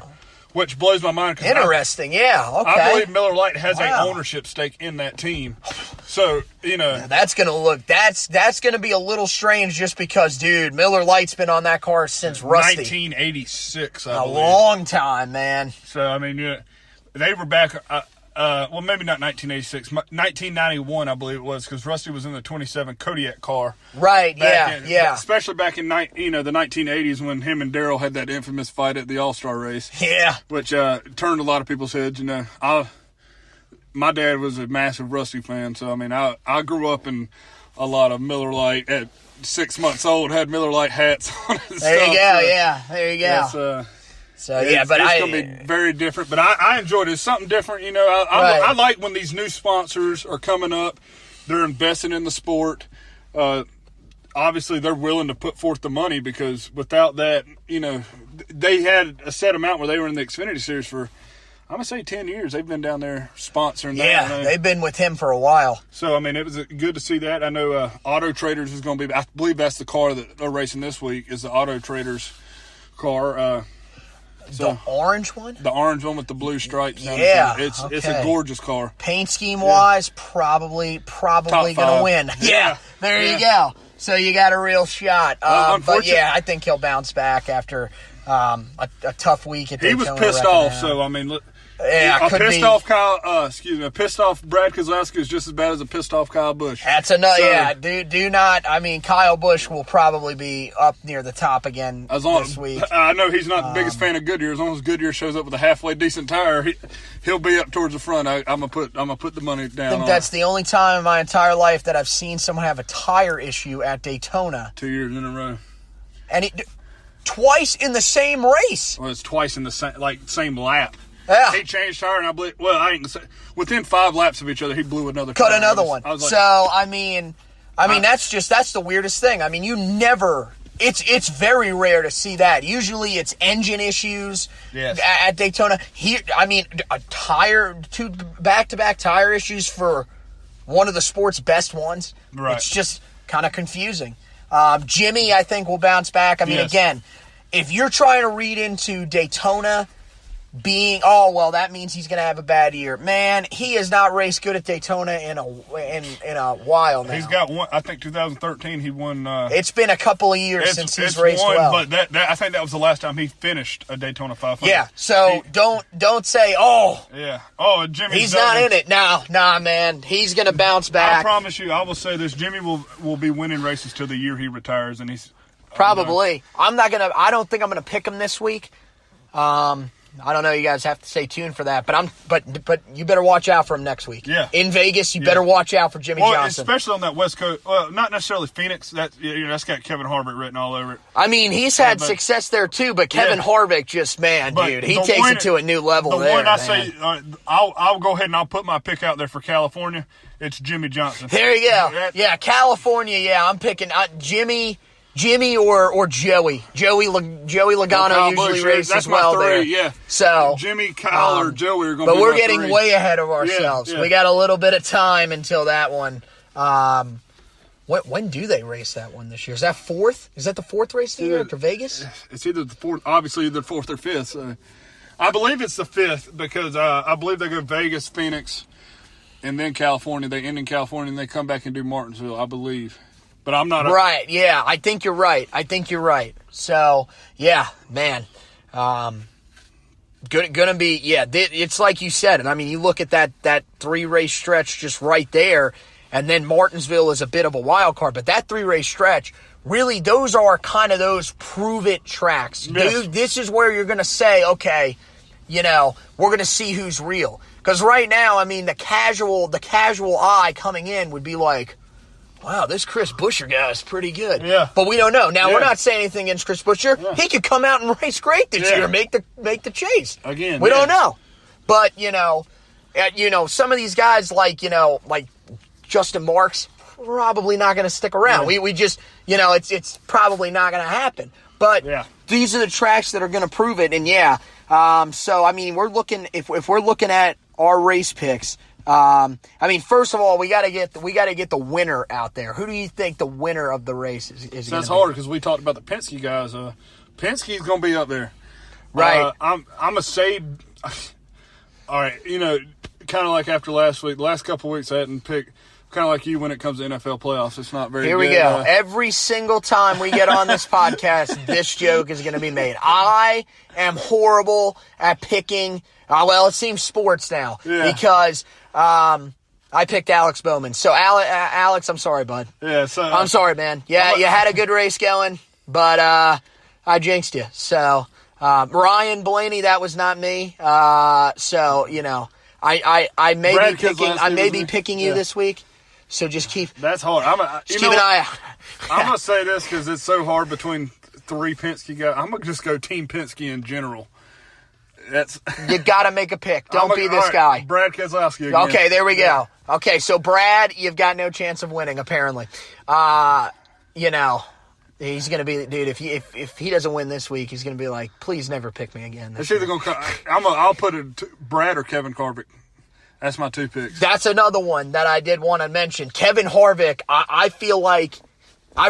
which blows my mind. Interesting, okay. I believe Miller Lite has an ownership stake in that team. So, you know. Now that's going to look, that's going to be a little strange just because, dude, Miller Lite's been on that car since Rusty. 1986, I believe. A long time, man. So, I mean, they were back. Well, maybe not 1986, 1991, I believe it was, because Rusty was in the 27 Kodiak car. Right, yeah. Especially back in the 1980s when him and Darrell had that infamous fight at the All-Star race. Yeah. Which turned a lot of people's heads. My dad was a massive Rusty fan, so, I mean, I grew up in a lot of Miller Lite. At 6 months old, had Miller Lite hats on. There you go, yeah. There you go. It's going to be very different, but I enjoyed it. It's something different, I like when these new sponsors are coming up. They're investing in the sport. Obviously, they're willing to put forth the money because without that, they had a set amount where they were in the Xfinity Series for, I'm going to say 10 years. They've been down there sponsoring that. Yeah, they've been with him for a while. So, I mean, it was good to see that. I know Auto Traders is going to be, I believe that's the car that they're racing this week is the Auto Traders car. The orange one? The orange one with the blue stripes. Yeah. It's a gorgeous car. Paint scheme-wise, probably going to win. Yeah. There you go. So you got a real shot. But, yeah, I think he'll bounce back after a tough week at Daytona. He was pissed off, so, I mean, look. Yeah, a pissed off Brad Keselowski is just as bad as a pissed off Kyle Busch. That's do not, I mean, Kyle Busch will probably be up near the top again this week. I know he's not the biggest fan of Goodyear. As long as Goodyear shows up with a halfway decent tire, he'll be up towards the front. I'm gonna put the money down. I think that's the only time in my entire life that I've seen someone have a tire issue at Daytona. 2 years in a row. And twice in the same race. Well, it's twice in the same lap. Yeah. He changed tire, and I ain't gonna say, within 5 laps of each other, he blew another tire. Cut another one. So, I mean, that's the weirdest thing. I mean, you never, it's very rare to see that. Usually it's engine issues at Daytona. Here, I mean, two back-to-back tire issues for one of the sport's best ones. Right. It's just kind of confusing. Jimmy, I think, will bounce back. I mean, again, if you're trying to read into Daytona being, that means he's going to have a bad year. Man, he has not raced good at Daytona in a while now. He's got one. I think 2013 he won. It's been a couple of years since he's raced well. But I think that was the last time he finished a Daytona 500. Yeah. So don't say, Jimmy. He's not in it. Nah, man. He's going to bounce back. I promise you. I will say this: Jimmy will be winning races till the year he retires, and he's probably. I don't think I'm gonna pick him this week. I don't know. You guys have to stay tuned for that. But you better watch out for him next week. Yeah. In Vegas, you better watch out for Jimmy Johnson. Especially on that West Coast. Well, not necessarily Phoenix. That's got Kevin Harvick written all over it. I mean, he's had success there too. But Kevin Harvick, dude, he takes it to a new level. The one I say, I'll go ahead and I'll put my pick out there for California. It's Jimmy Johnson. There you go. Yeah, California. Yeah, I'm picking Jimmy or Joey. Joey Logano usually races well there. Yeah. So Jimmy, Kyle, or Joey are going to be But we're getting way ahead of ourselves. Yeah. We got a little bit of time until that one. When do they race that one this year? Is that fourth? Is that the fourth race of the year for Vegas? It's either the fourth, obviously either fourth or fifth. So I believe it's the fifth because I believe they go Vegas, Phoenix, and then California. They end in California and they come back and do Martinsville, I believe. But I'm not right. Yeah, I think you're right. So yeah, man, gonna be It's like you said, and I mean, you look at that 3-race stretch just right there, and then Martinsville is a bit of a wild card. But that 3-race stretch, really, those are kind of those prove it tracks. Yes. This is where you're gonna say, okay, we're gonna see who's real. Because right now, I mean, the casual eye coming in would be like, wow, this Chris Buescher guy is pretty good. Yeah. But we don't know. Now, we're not saying anything against Chris Buescher. Yeah. He could come out and race great this year, make the chase. Again, we don't know. But, some of these guys like Justin Marks, probably not going to stick around. Yeah. We just, it's probably not going to happen. But these are the tracks that are going to prove it. And so, I mean, we're looking, if we're looking at our race picks, I mean, first of all, we got to get the winner out there. Who do you think the winner of the race is? That's hard because we talked about the Penske guys. Penske's going to be up there, right? I'm a say. All right, kind of like after last week. The last couple of weeks, I hadn't picked. kind of like you when it comes to NFL playoffs. It's not very Here good. we go. Every single time we get on this podcast, this joke is going to be made. I am horrible at picking. Well, it seems sports now because I picked Alex Bowman. So, Alex, I'm sorry, bud. Yeah, so I'm sorry, man. Yeah, you had a good race going, but I jinxed you. So, Ryan Blaney, that was not me. So, you know, I may be picking you this week. So just keep. That's hard. Keep an eye out. I'm gonna say this because it's so hard between 3 Penske guys. I'm gonna just go Team Penske in general. You got to make a pick. Don't be this guy. Brad Keselowski again. Okay, there we go. Okay, so Brad, you've got no chance of winning apparently. You know, he's gonna be, dude. If he doesn't win this week, he's gonna be like, please never pick me again. It's either gonna. I'll put it to Brad or Kevin Harvick. That's my 2 picks. That's another one that I did want to mention. Kevin Harvick, I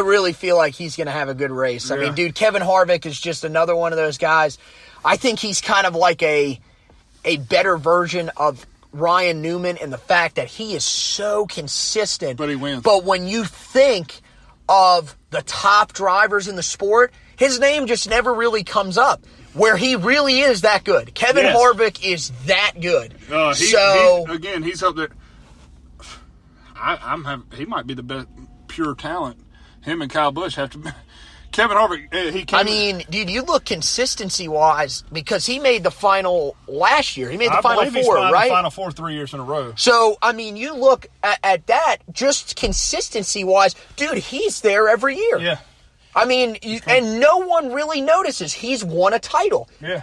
really feel like he's going to have a good race. I mean, dude, Kevin Harvick is just another one of those guys. I think he's kind of like a better version of Ryan Newman in the fact that he is so consistent. But he wins. But when you think of the top drivers in the sport, his name just never really comes up. Where he really is that good. Kevin Harvick is that good. He's up there. He might be the best pure talent. Him and Kyle Busch have to. Kevin Harvick, dude, you look consistency-wise because he made the final last year. He made the Final Four, right? The Final Four 3 years in a row. So, I mean, you look at that, just consistency-wise, dude, he's there every year. Yeah. I mean, and no one really notices he's won a title. Yeah.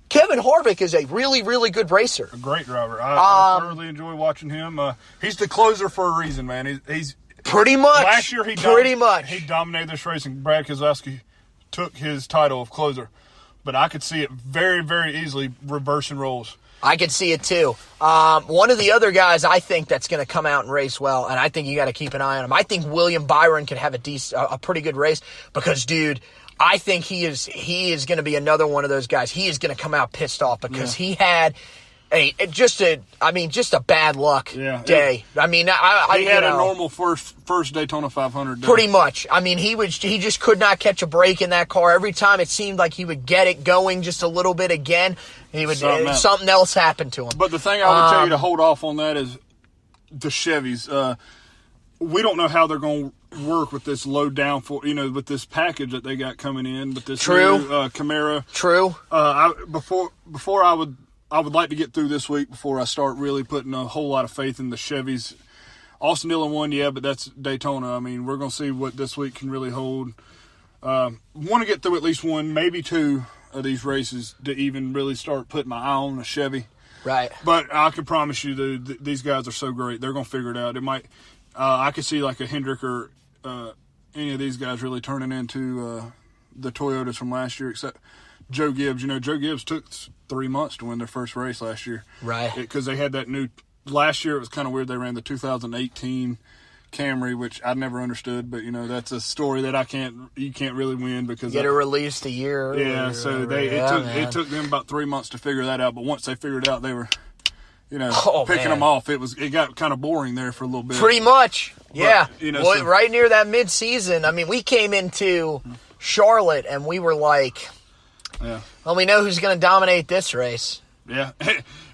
Kevin Harvick is a really, really good racer. A great driver. I thoroughly enjoy watching him. He's the closer for a reason, man. He's pretty much. Last year, he dominated this race, and Brad Keselowski took his title of closer. But I could see it very, very easily reversing roles. I could see it too. One of the other guys I think that's going to come out and race well, and I think you got to keep an eye on him. I think William Byron could have a pretty good race because, dude, I think he is going to be another one of those guys. He is going to come out pissed off because he had just a bad luck day. He had a normal first Daytona 500 day. Pretty much. I mean, he just could not catch a break in that car. Every time it seemed like he would get it going just a little bit again, something else happened to him. But the thing I would tell you to hold off on that is the Chevys. We don't know how they're going to work with this low downforce, with this package that they got coming in, with this new Camaro. True. Before I would like to get through this week before I start really putting a whole lot of faith in the Chevys. Austin Dillon won, but that's Daytona. I mean, we're going to see what this week can really hold. Want to get through at least one, maybe two of these races to even really start putting my eye on a Chevy. Right. But I can promise you, these guys are so great. They're going to figure it out. It might. I could see like a Hendrick or any of these guys really turning into the Toyotas from last year, except Joe Gibbs. Joe Gibbs took 3 months to win their first race last year. Right. Because they had that new – last year it was kind of weird. They ran the 2018 Camry, which I never understood. But, that's a story that you can't really win because – Get it released a year earlier. Yeah, so it took them about 3 months to figure that out. But once they figured it out, they were – picking them off. It got kind of boring there for a little bit. Pretty much, yeah. But, right near that mid-season. I mean, we came into Charlotte and we were like, well, we know who's going to dominate this race. Yeah,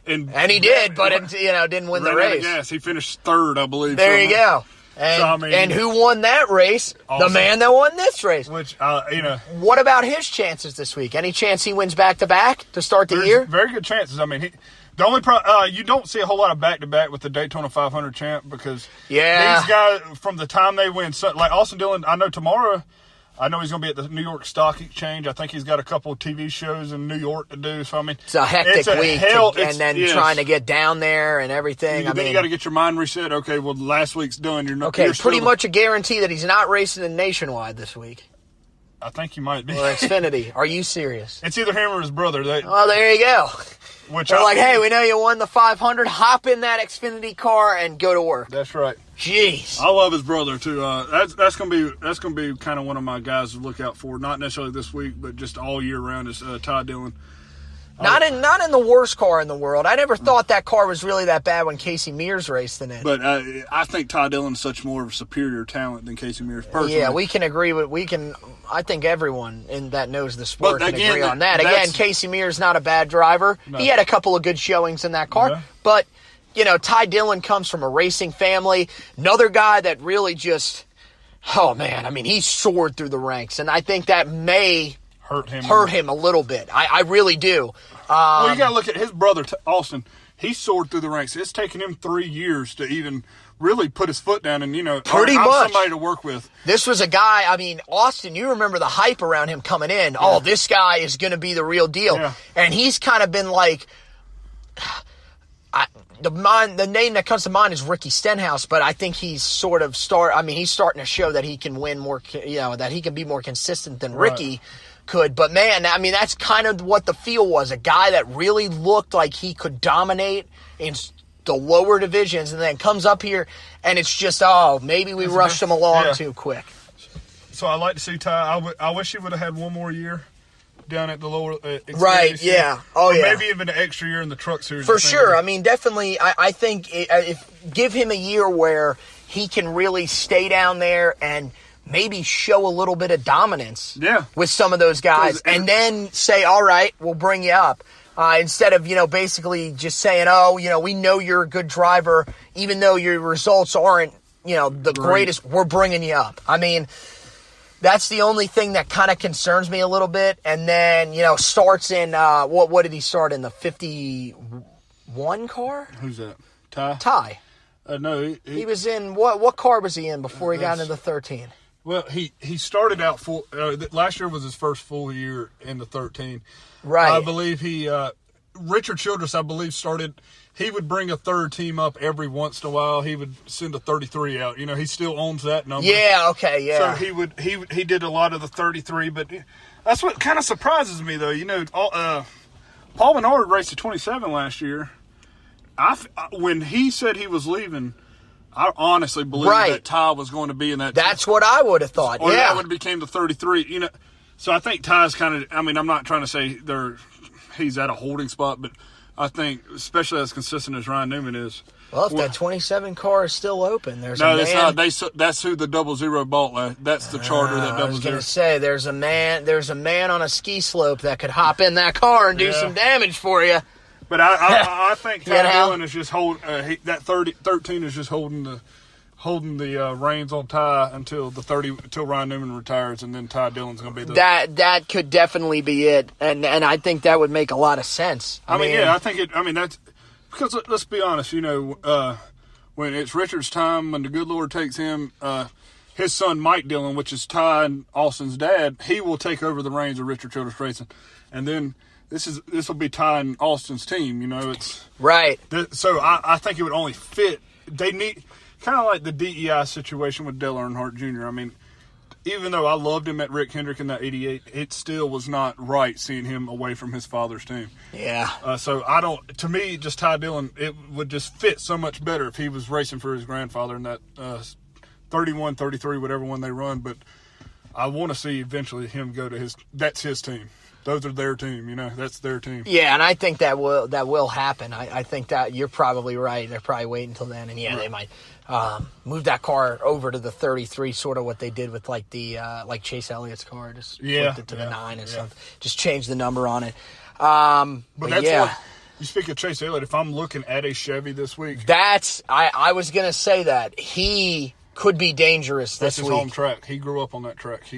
and he did, but didn't win the race. Yes, he finished third, I believe. There you go. And who won that race? Awesome. The man that won this race. Which, What about his chances this week? Any chance he wins back-to-back to start the year? Very good chances. I mean, the only you don't see a whole lot of back-to-back with the Daytona 500 champ because these guys, from the time they win, like Austin Dillon, I know tomorrow, he's going to be at the New York Stock Exchange. I think he's got a couple of TV shows in New York to do. So, I mean, it's a hectic week. Trying to get down there and everything. Then you got to get your mind reset. Okay, well, last week's done. You're pretty much a guarantee that he's not racing in Nationwide this week. I think he might be. Or Xfinity. Are you serious? It's either him or his brother. There you go. They're like, hey, we know you won the 500. Hop in that Xfinity car and go to work. That's right. Jeez. I love his brother too. That's gonna be kind of one of my guys to look out for. Not necessarily this week, but just all year round. Is Ty Dillon. Not in the worst car in the world. I never thought that car was really that bad when Casey Mears raced in it. But I think Ty Dillon's such more of a superior talent than Casey Mears personally. Yeah, we can agree with I think everyone that knows the sport can agree on that. Again, Casey Mears not a bad driver. No. He had a couple of good showings in that car, but Ty Dillon comes from a racing family. Another guy that really just, oh man, I mean, he soared through the ranks, and I think that may hurt him a little bit. I really do. Well, you got to look at his brother, Austin. He soared through the ranks. It's taken him 3 years to even really put his foot down and, pretty much somebody to work with. This was a guy, I mean, Austin, you remember the hype around him coming in. Yeah. Oh, this guy is going to be the real deal. Yeah. And he's kind of been like, the name that comes to mind is Ricky Stenhouse, but I think he's sort of he's starting to show that he can win more, that he can be more consistent than Ricky could. But man, I mean, that's kind of what the feel was. A guy that really looked like he could dominate in the lower divisions, and then comes up here and it's just, maybe we rushed him along too quick. So I like to see Ty. I wish he would have had one more year down at the lower right, yeah. Oh, yeah. Maybe even an extra year in the truck series. For sure. I mean, definitely, I think give him a year where he can really stay down there and maybe show a little bit of dominance with some of those guys, and then say, all right, we'll bring you up. Instead of, basically just saying, we know you're a good driver, even though your results aren't, the greatest, we're bringing you up. I mean, that's the only thing that kind of concerns me a little bit. And then, starts in, what did he start in, the 51 car? Who's that? Ty? Ty. No. He was in, what car was he in before he got into the 13? Well, he started out full. Last year was his first full year in the 13. Right. I believe Richard Childress, I believe, started. He would bring a third team up every once in a while. He would send a 33 out. He still owns that number. Yeah. Okay. Yeah. So he did a lot of the 33, but that's what kind of surprises me though. Paul Menard raced a 27 last year. When he said he was leaving, I honestly believe that Ty was going to be in that. That's what I would have thought. Or that would have became the 33. So I think Ty's kind of. I mean, I'm not trying to say he's at a holding spot, but I think, especially as consistent as Ryan Newman is. Well, if that 27 car is still open, that's not. That's who the 00 bought. That's the charter that 00. I was going to say there's a man on a ski slope that could hop in that car and do some damage for you. But I think Ty Dillon is just that 13 is just holding the reins on Ty until Ryan Newman retires, and then Ty Dillon's going to be that could definitely be it, and I think that would make a lot of sense. I mean, that's because let's be honest, when it's Richard's time, when the good Lord takes him, his son Mike Dillon, which is Ty and Austin's dad, he will take over the reins of Richard Childress Racing, and then. This will be Ty and Austin's team, it's right. So I think it would only fit. They need kind of like the DEI situation with Dale Earnhardt Jr. I mean, even though I loved him at Rick Hendrick in that '88, it still was not right seeing him away from his father's team. Yeah. So to me, just Ty Dillon, it would just fit so much better if he was racing for his grandfather in that 31, 33, whatever one they run. But I want to see eventually him go to that's his team. Those are their team, that's their team. Yeah, and I think that will happen. I think that you're probably right. They're probably waiting until then, and they might move that car over to the 33, sort of what they did with like the like Chase Elliott's car, just flipped it to the 9 and stuff. Just change the number on it. But that's what, you speak of Chase Elliott. If I'm looking at a Chevy this week, I was gonna say that he could be dangerous this week. That's his home track. He grew up on that track. He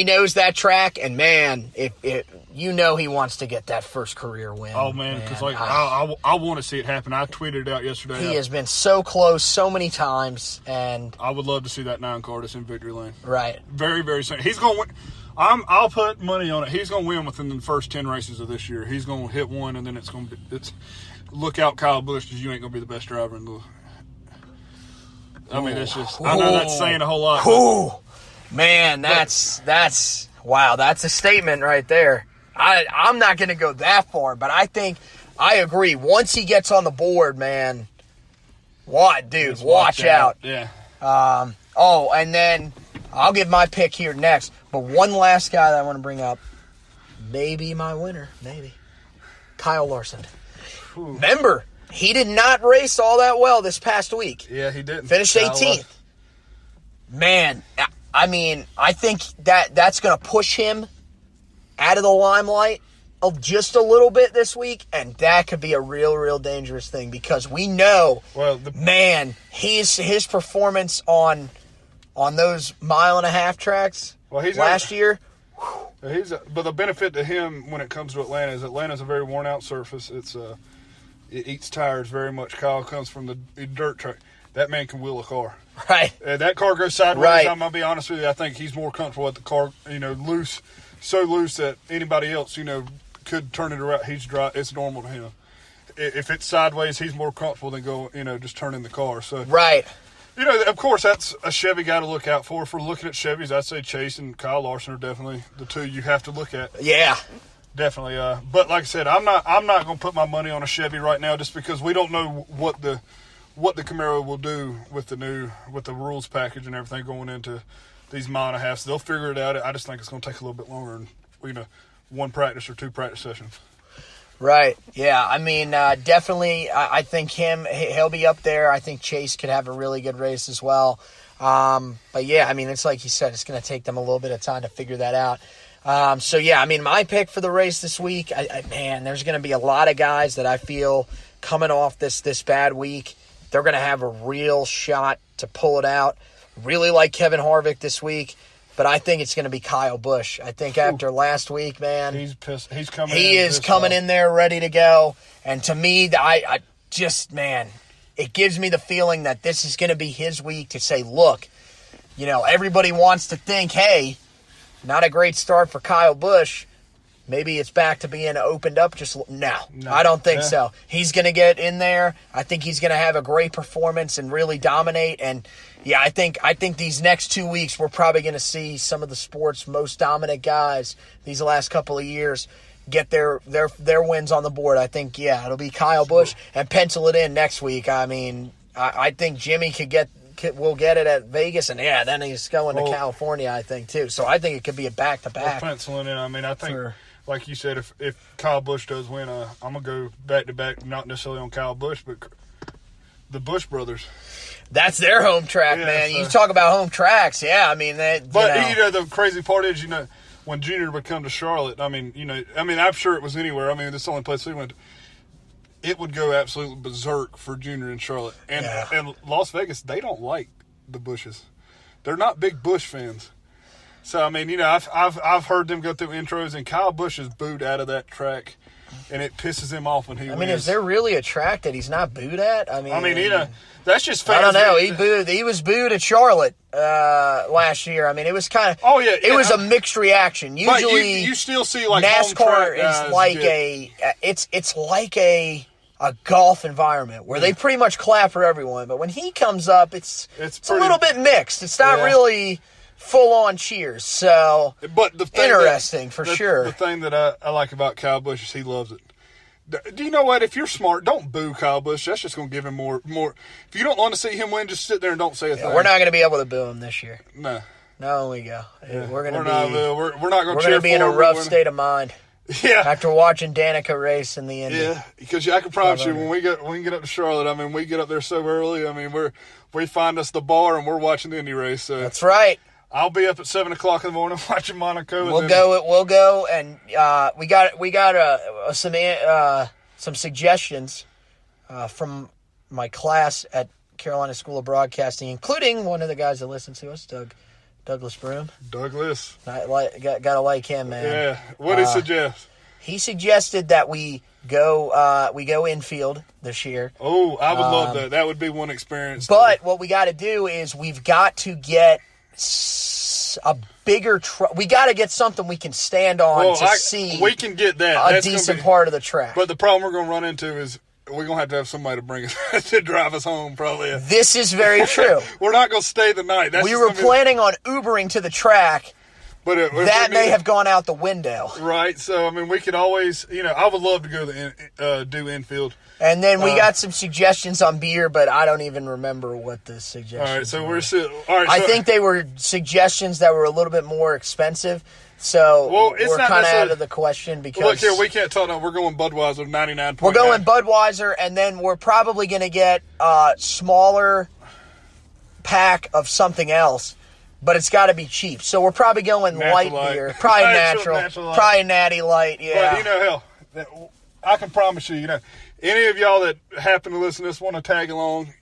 knows that track, and man, he wants to get that first career win. Oh man, because I want to see it happen. I tweeted it out yesterday. He has been so close so many times, and I would love to see that 9 car that's in victory lane. Right. Very, very soon. He's going to win. I'll put money on it. He's going to win within the first 10 races of this year. He's going to hit one, and then it's look out, Kyle Busch, because you ain't going to be the best driver in the. I mean, it's just. I know that's saying a whole lot. Man, that's wow. That's a statement right there. I'm not going to go that far, but I agree. Once he gets on the board, man, watch out. Yeah. And then I'll give my pick here next. But one last guy that I want to bring up, maybe my winner, maybe. Kyle Larson. Remember, he did not race all that well this past week. Yeah, he didn't. Finished 18th. Man, I mean, I think that's going to push him out of the limelight just a little bit this week, and that could be a real dangerous thing because we know, his performance on those 1.5-mile tracks last year. But the benefit to him when it comes to Atlanta is Atlanta's a very worn out surface. It eats tires very much. Kyle comes from the dirt track. That man can wheel a car. Right. That car goes sideways. Right. I'm going to be honest with you. I think he's more comfortable with the car, loose, so loose that anybody else, could turn it around. He's dry. It's normal to him. If it's sideways, he's more comfortable than go, just turning the car. So right. Of course, that's a Chevy guy to look out for. If we're looking at Chevys, I'd say Chase and Kyle Larson are definitely the two you have to look at. Yeah. Definitely. But like I said, I'm not going to put my money on a Chevy right now just because we don't know what the Camaro will do with the rules package and everything going into these 1.5 miles. They'll figure it out. I just think it's going to take a little bit longer than, one practice or 2 practice sessions. Right. Yeah. I mean, definitely, I think he'll be up there. I think Chase could have a really good race as well. But yeah, I mean, it's like you said, it's going to take them a little bit of time to figure that out. So yeah, I mean, my pick for the race this week, there's going to be a lot of guys that I feel coming off this bad week. They're going to have a real shot to pull it out. Really like Kevin Harvick this week. But I think it's going to be Kyle Busch. I think after last week, man, he's pissed. He's coming. He is coming in there ready to go. And to me, I just, it gives me the feeling that this is going to be his week to say, look, everybody wants to think, hey, not a great start for Kyle Busch. Maybe it's back to being opened up. No, I don't think so. He's going to get in there. I think he's going to have a great performance and really dominate. And yeah, I think these next 2 weeks we're probably going to see some of the sport's most dominant guys these last couple of years get their wins on the board. I think it'll be Kyle Busch and pencil it in next week. I mean, I think Jimmy will get it at Vegas, and then he's going to California, I think too. So I think it could be a back-to-back. Penciling in. I mean, I think. Like you said, if Kyle Busch does win, I'm going to go back-to-back, not necessarily on Kyle Busch, but the Busch brothers. That's their home track, man. So. You talk about home tracks. Yeah, I mean, the crazy part is, when Junior would come to Charlotte, I'm sure it was anywhere. I mean, this is the only place we went. It would go absolutely berserk for Junior in Charlotte. And Las Vegas, they don't like the Bushes. They're not big Busch fans. So, I mean, I've heard them go through intros, and Kyle Busch is booed out of that track, and it pisses him off when he wins. I mean, is there really a track that he's not booed at? I mean, that's just fans. I don't know. He was booed at Charlotte last year. I mean, it was kind of. Oh yeah. It was a mixed reaction. Usually, you still see like NASCAR is like it's like a golf environment where they pretty much clap for everyone, but when he comes up, it's a little bit mixed. It's not really full-on cheers, so but the thing interesting for sure. The thing that I like about Kyle Busch is he loves it. Do you know what? If you're smart, don't boo Kyle Busch. That's just going to give him more. If you don't want to see him win, just sit there and don't say a thing. We're not going to be able to boo him this year. No. No, we go. Yeah. We're going to be in a rough state of mind. Yeah. After watching Danica race in the Indy. Yeah, because I can promise you, when we get up to Charlotte, I mean, we get up there so early. I mean, we find us the bar and we're watching the Indy race. So that's right. I'll be up at 7:00 in the morning watching Monaco. We'll go, and we got some suggestions from my class at Carolina School of Broadcasting, including one of the guys that listens to us, Douglas Broom. Douglas, gotta like him, man. Yeah. What did he suggest? He suggested that we go infield this year. Oh, I would love that. That would be one experience. But what we got to do is we've got to get a bigger truck. We got to get something we can stand on see. We can get that. That's decent part of the track. But the problem we're going to run into is we're going to have somebody to bring us to drive us home. Probably. This is very true. We're not going to stay the night. We were planning on Ubering to the track. But that may have gone out the window. Right. So, I mean, we could always, I would love to go do infield. And then we got some suggestions on beer, but I don't even remember what the suggestions were. All right, so I think they were suggestions that were a little bit more expensive. So it's we're not kind of necessarily- out of the question because Look here, we can't talk. No, we're going Budweiser 99. we're going Budweiser, and then we're probably going to get a smaller pack of something else, but it's got to be cheap. So we're probably going light beer, probably natural light. probably Natty Light. Yeah, But hell, I can promise you, any of y'all that happen to listen to this want to tag along,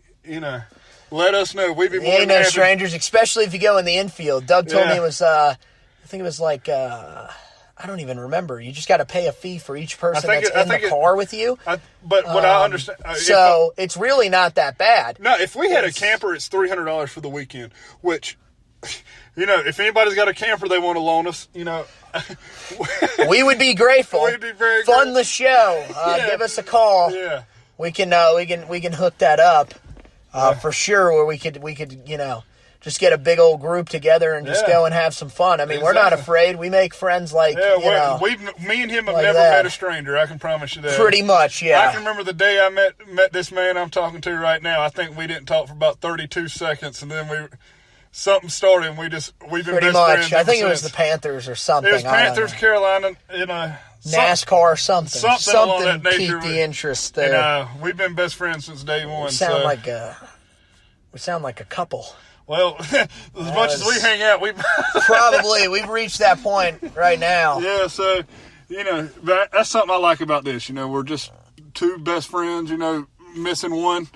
let us know. We'd be more ain't than no happy. strangers, especially if you go in the infield. Doug told me it was, I think it was like, I don't even remember. You just got to pay a fee for each person that's in the car with you. But what I understand, so it's really not that bad. No, if we had a camper, it's $300 for the weekend. Which, if anybody's got a camper they want to loan us, we would be grateful. We'd be very Fund grateful. the show. Give us a call. Yeah, we can hook that up for sure. Where we could just get a big old group together and just go and have some fun. I mean, we're not afraid. We make friends me and him have like never that. met a stranger. I can promise you that. Pretty much, yeah. I can remember the day I met this man I'm talking to right now. I think we didn't talk for about 32 seconds, and then something started, and we've been Pretty best much. friends I think ever it was since. the Panthers or something. It was Panthers, Carolina, NASCAR or something. Something along that nature. Piqued the interest there. And we've been best friends since day one. We sound like a couple. Well, as much as we hang out, we've reached that point right now. Yeah, so that's something I like about this. We're just two best friends. Missing one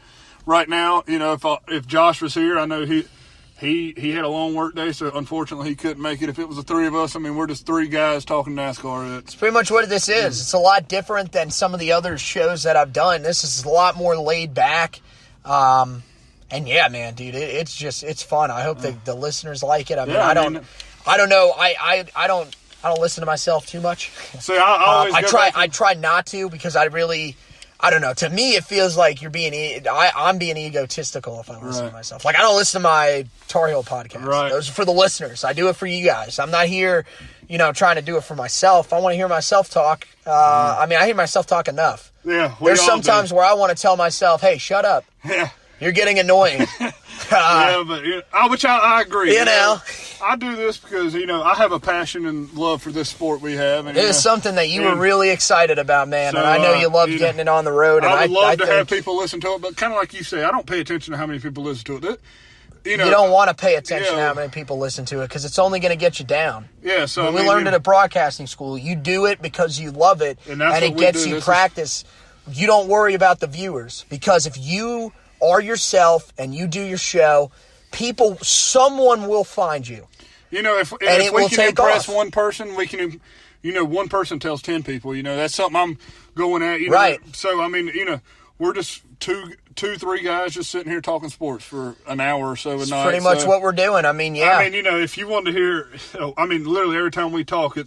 right now. If Josh was here, I know he had a long work day, so unfortunately he couldn't make it. If it was the three of us, we're just three guys talking NASCAR. It's pretty much what this is. It's a lot different than some of the other shows that I've done. This is a lot more laid back. And yeah, man, dude, it's fun. I hope the listeners like it. I don't know. I don't listen to myself too much. So I try not to because I don't know. To me, it feels like I'm being egotistical if I listen to myself. Like I don't listen to my Tar Heel podcast. Right. Those are for the listeners. I do it for you guys. I'm not here, trying to do it for myself. I want to hear myself talk. I hear myself talk enough. Yeah. There's sometimes where I want to tell myself, "Hey, shut up." Yeah. You're getting annoying. Which I agree. I do this because, I have a passion and love for this sport we have. And, it is something that you were really excited about, man. So, and I know you loved getting it on the road. And I would love to have people listen to it, but kind of like you say, I don't pay attention to how many people listen to it. You don't want to pay attention to how many people listen to it because it's only going to get you down. Yeah, so we learned it at broadcasting school. You do it because you love it, and it gets you practice. You don't worry about the viewers because if you are yourself and you do your show, someone will find you. If we can impress one person, we can, one person tells 10 people, that's something I'm going at. Right. So, we're just three guys just sitting here talking sports for an hour or so a night. Pretty much what we're doing. If you wanted to hear, literally every time we talk,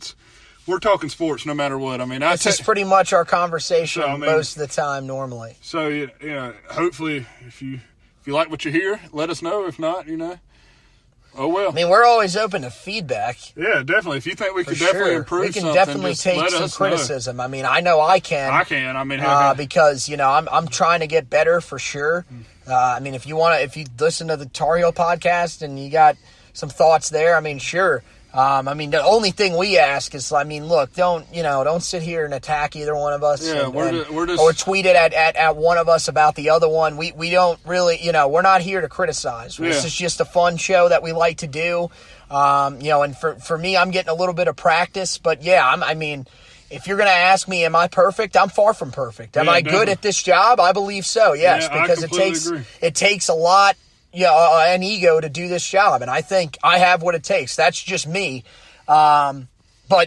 we're talking sports no matter what. That's just pretty much our conversation most of the time normally. So, hopefully if you like what you hear, let us know. If not, oh well. We're always open to feedback. Yeah, definitely. If you think we could definitely improve something, we can definitely take some criticism. Know. I know I can. I can. Because I'm trying to get better for sure. If you listen to the Tar Heel podcast and you got some thoughts there, sure. The only thing we ask is, look, don't sit here and attack either one of us. Yeah, we're just or tweet it at one of us about the other one. We don't really, we're not here to criticize. Yeah. This is just a fun show that we like to do. And for me, I'm getting a little bit of practice, but yeah, if you're going to ask me, am I perfect? I'm far from perfect. Am I good at this job? I believe so. Yes, because it takes a lot. An ego to do this job, and I think I have what it takes. That's just me. But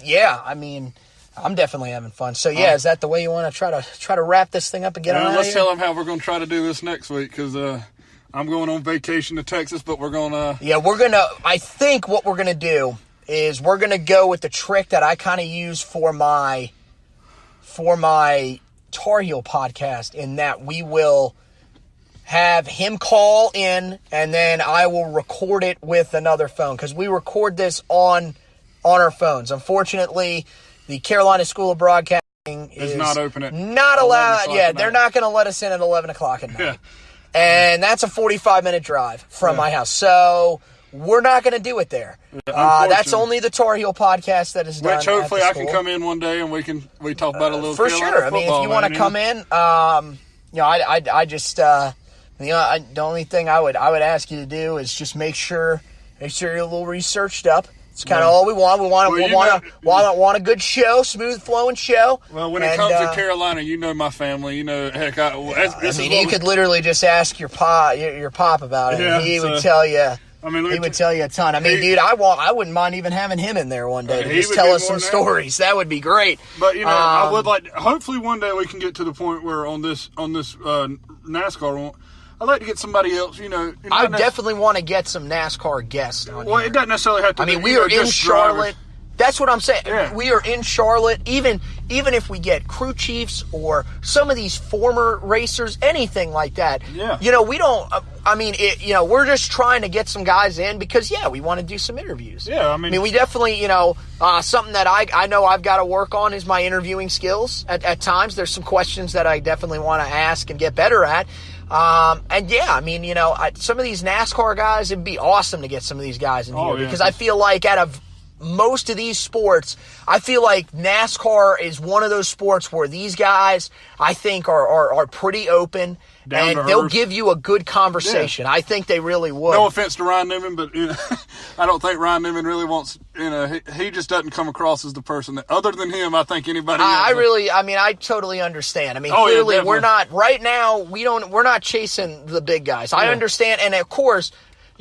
yeah, I'm definitely having fun. So yeah, is that the way you want to try to wrap this thing up and get on? Let's tell them how we're going to try to do this next week because I'm going on vacation to Texas, but we're going to. Yeah, I think what we're gonna do is we're gonna go with the trick that I kind of use for my Tar Heel podcast, in that we will have him call in, and then I will record it with another phone, because we record this on our phones. Unfortunately, the Carolina School of Broadcasting is not open at not allowed. Yeah, they're not going to let us in at 11 o'clock at night. Yeah. And that's a 45-minute drive from my house. So we're not going to do it there. That's only the Tar Heel podcast that is done. Which hopefully I can come in one day and we talk about a little for Carolina sure. I mean, if you want to come in, I just the only thing I would ask you to do is just make sure you're a little researched up. It's kind of all we want. We want a good show, smooth flowing show. Well, when it comes to Carolina, you know my family. You know, heck, you could literally just ask your pop about it. And he would tell you. I mean, he would tell you a ton. I mean, dude, I wouldn't mind even having him in there one day to just tell us some stories. That would be great. But I would like. Hopefully, one day we can get to the point where on this NASCAR one. I'd like to get somebody else, I definitely want to get some NASCAR guests on here. It doesn't necessarily have to be. I mean, we are in Charlotte. Drivers. That's what I'm saying. Yeah. We are in Charlotte. Even if we get crew chiefs or some of these former racers, anything like that. Yeah. We don't. We're just trying to get some guys in because we want to do some interviews. Yeah. I mean, we definitely, something that I know I've got to work on is my interviewing skills. At times, there's some questions that I definitely want to ask and get better at. Some of these NASCAR guys, it'd be awesome to get some of these guys in here because I feel like out of most of these sports, I feel like NASCAR is one of those sports where these guys, I think, are pretty open and they'll give you a good conversation. Yeah. I think they really would. No offense to Ryan Newman, but I don't think Ryan Newman really wants. He just doesn't come across as the person that. Other than him, I think anybody. I totally understand. I mean, clearly we're not right now. We're not chasing the big guys. I understand, and of course.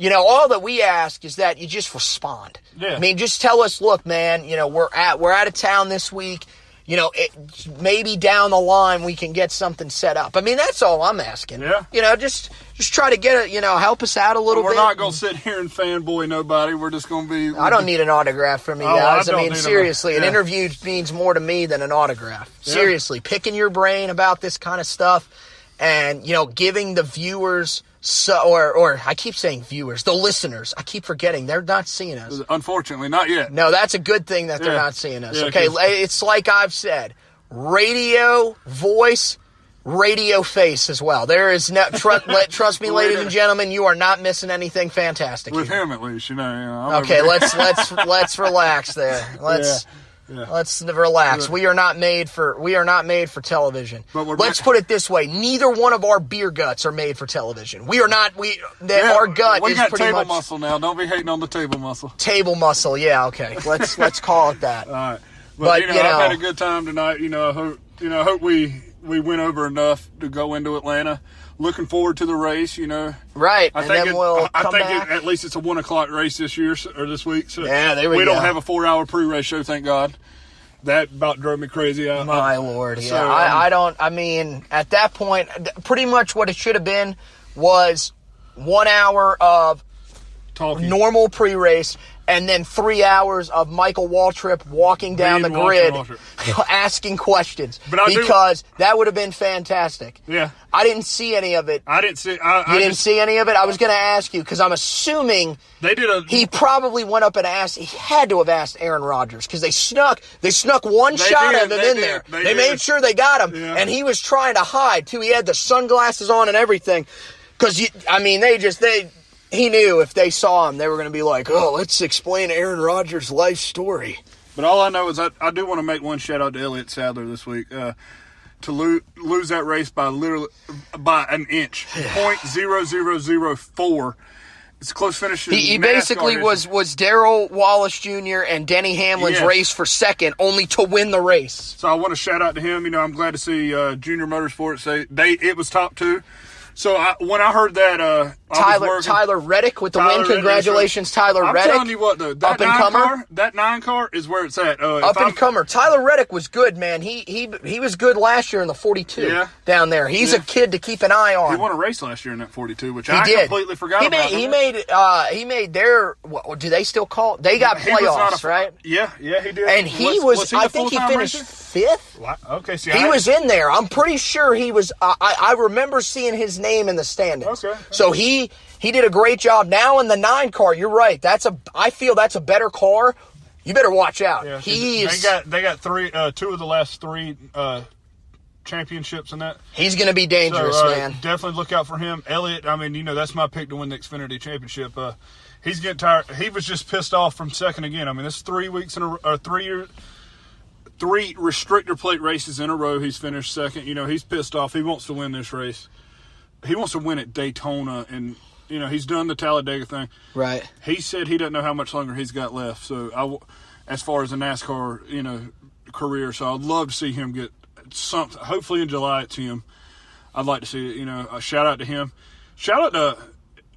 All that we ask is that you just respond. Yeah. I mean, just tell us, look, man, we're out of town this week. Maybe down the line we can get something set up. I mean, that's all I'm asking. Yeah. Just try to get it, help us out a little bit. We're not going to sit here and fanboy nobody. We're just going to be... I don't need an autograph from you guys. I mean, seriously, an interview means more to me than an autograph. Yeah. Seriously, picking your brain about this kind of stuff and, giving the viewers... or I keep saying viewers, the listeners. I keep forgetting they're not seeing us. Unfortunately, not yet. No, that's a good thing that they're not seeing us. Okay, it's like I've said, radio voice, radio face as well. There is no trust me, ladies and gentlemen, you are not missing anything fantastic. With him, at least, Okay, let's relax there. Let's relax. Yeah. We are not made for television. Let's put it this way: neither one of our beer guts are made for television. We are not. Our gut is pretty much. We got table muscle now. Don't be hating on the table muscle. Table muscle, yeah. Okay, let's call it that. All right, but I've had a good time tonight. I hope we went over enough to go into Atlanta. Looking forward to the race, Right, I think at least it's a 1:00 race this year or this week. So there we go. We don't have a 4-hour pre-race show, thank God. That about drove me crazy. My Lord, yeah. So, I don't. I mean, at that point, pretty much what it should have been was 1 hour of talking. Normal pre-race. And then 3 hours of Michael Waltrip walking down the grid, asking questions. Because that would have been fantastic. Yeah. I didn't see any of it. I didn't see. You didn't see any of it? I was going to ask you because I'm assuming he probably went up and asked. He had to have asked Aaron Rodgers because they snuck one shot of him in there. They made sure they got him, and he was trying to hide too. He had the sunglasses on and everything. Because he knew if they saw him, they were going to be like, oh, let's explain Aaron Rodgers' life story. But all I know is I do want to make one shout out to Elliott Sadler this week. To lose that race by an inch, 0.0004. It's a close finish. He basically was Darrell Wallace Jr. and Denny Hamlin's race for second, only to win the race. So I want to shout out to him. I'm glad to see Junior Motorsports say it was top two. So when I heard that, Tyler Reddick with the win. Congratulations, Tyler Reddick. I'm telling you what, though, that 9 car is where it's at. Up-and-comer. Tyler Reddick was good, man. He was good last year in the 42 down there. He's a kid to keep an eye on. He won a race last year in that 42, which I completely forgot about. He made their. What, do they still call? They got playoffs, right? Yeah, he did. And I think he finished 5th. Okay, he was in there. I'm pretty sure he was. I remember seeing his name in the standings. Okay. So he did a great job. Now in the 9 car, you're right. I feel that's a better car. You better watch out. Yeah, they got 2 of the last 3 championships and that. He's going to be dangerous, so, man. Definitely look out for him. Elliott, I mean, that's my pick to win the Xfinity Championship. He's getting tired. He was just pissed off from second again. I mean, it's 3 weeks in a 3 year. 3 restrictor plate races in a row. He's finished second. He's pissed off. He wants to win this race. He wants to win at Daytona, and he's done the Talladega thing. Right. He said he doesn't know how much longer he's got left. So as far as a NASCAR, career, so I'd love to see him get something. Hopefully in July it's him. I'd like to see it. A shout out to him. Shout out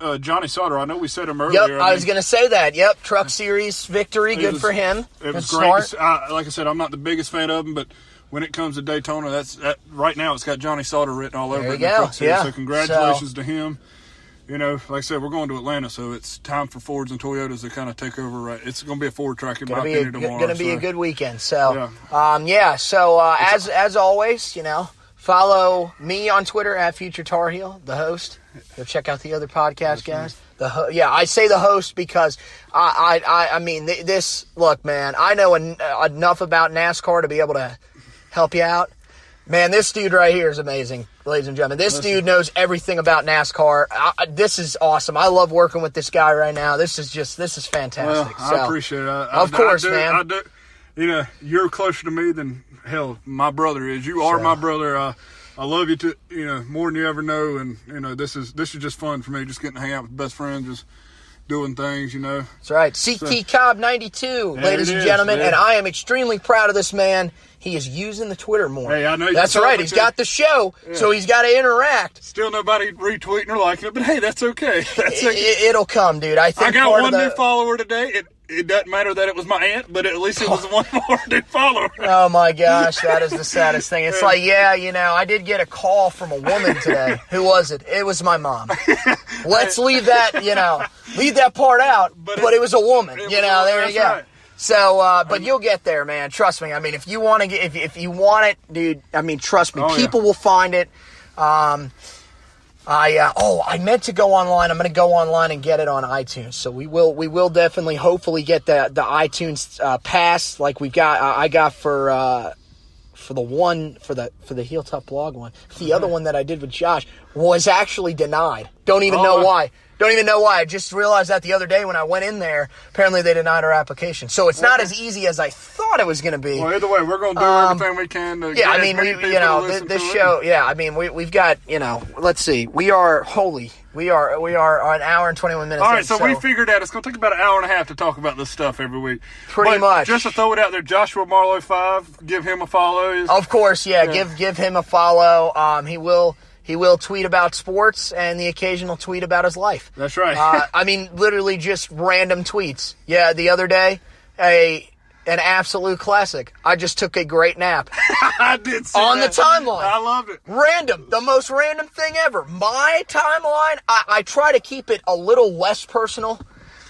to Johnny Sauter. I know we said him earlier. Yep, I was going to say that. Yep, Truck Series victory. Good for him. It was great. Like I said, I'm not the biggest fan of him, but when it comes to Daytona, that right now it's got Johnny Sauter written all over it. So congratulations to him. Like I said, we're going to Atlanta, so it's time for Fords and Toyotas to kind of take over. Right, it's going to be a Ford track in my opinion tomorrow. Going to be a good weekend. So, as always, follow me on Twitter at Future Tar Heel, the host. Go check out the other podcast, guys. I say the host because I mean this. Look, man, I know enough about NASCAR to be able to help you out. Man, this dude right here is amazing, ladies and gentlemen. This dude knows everything about NASCAR. This is awesome. I love working with this guy right now. This is fantastic. Well, I appreciate it. Of course, man. I do. You're closer to me than hell my brother is. You are my brother. I love you more than you ever know, and this is just fun for me, just getting to hang out with best friends, just doing things, That's right. CT Cobb 92, ladies and gentlemen, and I am extremely proud of this man. He is using the Twitter more. Hey, I know. That's right. He's got the show, so he's got to interact. Still nobody retweeting or liking it, but hey, that's okay. It'll come, dude. I think I got one new follower today. It doesn't matter that it was my aunt, but at least it was one more new follower. Oh, my gosh. That is the saddest thing. It's like, I did get a call from a woman today. Who was it? It was my mom. Let's leave that, leave that part out, but it was a woman. There you go. Right. So, but you'll get there, man. Trust me. I mean, if you want to get, if you want it, dude, I mean, trust me, people will find it. I meant to go online. I'm going to go online and get it on iTunes. So we will definitely, hopefully get the iTunes pass like we got. I got for the Heel Tough blog one. The other one that I did with Josh was actually denied. Don't even know why. I just realized that the other day when I went in there. Apparently they denied our application. So it's not as easy as I thought it was going to be. Well, either way, we're going to do everything we can to get this show. Yeah, I mean, we've got, let's see. We are an hour and 21 minutes. All right, so we figured out it's going to take about an hour and a half to talk about this stuff every week. Pretty much. Just to throw it out there, Joshua Marlowe 5, give him a follow. Of course, give him a follow. He will tweet about sports and the occasional tweet about his life. That's right. I mean, literally just random tweets. Yeah, the other day, an absolute classic. I just took a great nap. I did see on that. The timeline. I loved it. Random. The most random thing ever. My timeline, I try to keep it a little less personal.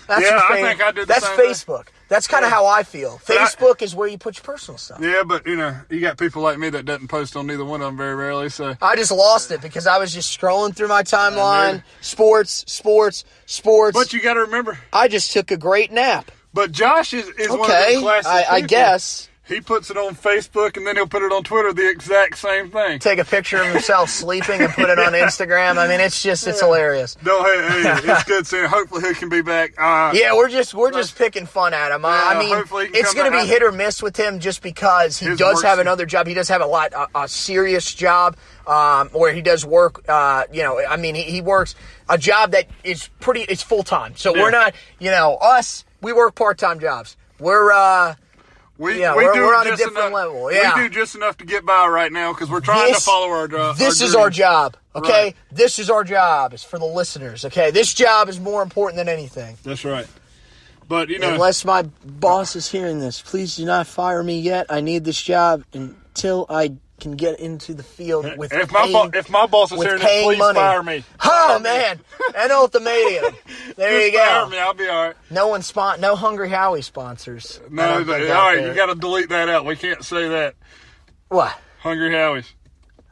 I think I did the That's same Facebook. Thing. That's kind of how I feel. Facebook is where you put your personal stuff. Yeah, but, you got people like me that doesn't post on neither one of them very rarely, so. I just lost it because I was just scrolling through my timeline. Sports. But you got to remember. I just took a great nap. But Josh is one of the classic I guess. He puts it on Facebook, and then he'll put it on Twitter, the exact same thing. Take a picture of himself sleeping and put it on Instagram. I mean, it's hilarious. No, hey, it's good seeing. Hopefully he can be back. We're just picking fun at him. I mean, it's going to be hit or miss with him just because he does have another job. He does have a serious job where he does work. I mean, he works a job that is it's full-time. So we're not, us, we work part-time jobs. We're on a different level. Yeah. We do just enough to get by right now because we're trying to follow our job. This is our job, okay? Right. This is our job. It's for the listeners, okay? This job is more important than anything. That's right. But, unless my boss is hearing this, please do not fire me yet. I need this job until I can get into the field with if my boss is hearing this, please fire me. Oh, man. An ultimatum. There you go. Fire me. I'll be all right. No Hungry Howie sponsors. No, all right. You got to delete that out. We can't say that. What? Hungry Howie's.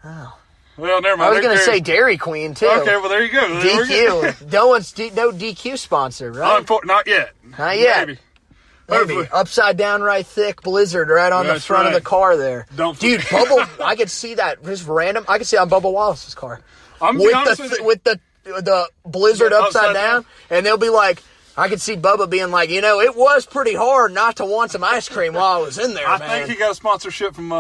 Oh. Well, never mind. I was going to say Dairy Queen, too. Okay, well, there you go. DQ. No DQ sponsor, right? Not yet. Not yet. Maybe. Maybe. Upside down, right thick blizzard right on the front of the car there. Dude, Bubba, I could see that just random. I could see it on Bubba Wallace's car. With the blizzard upside down, and they'll be like, I could see Bubba being like, it was pretty hard not to want some ice cream while I was in there, I think he got a sponsorship from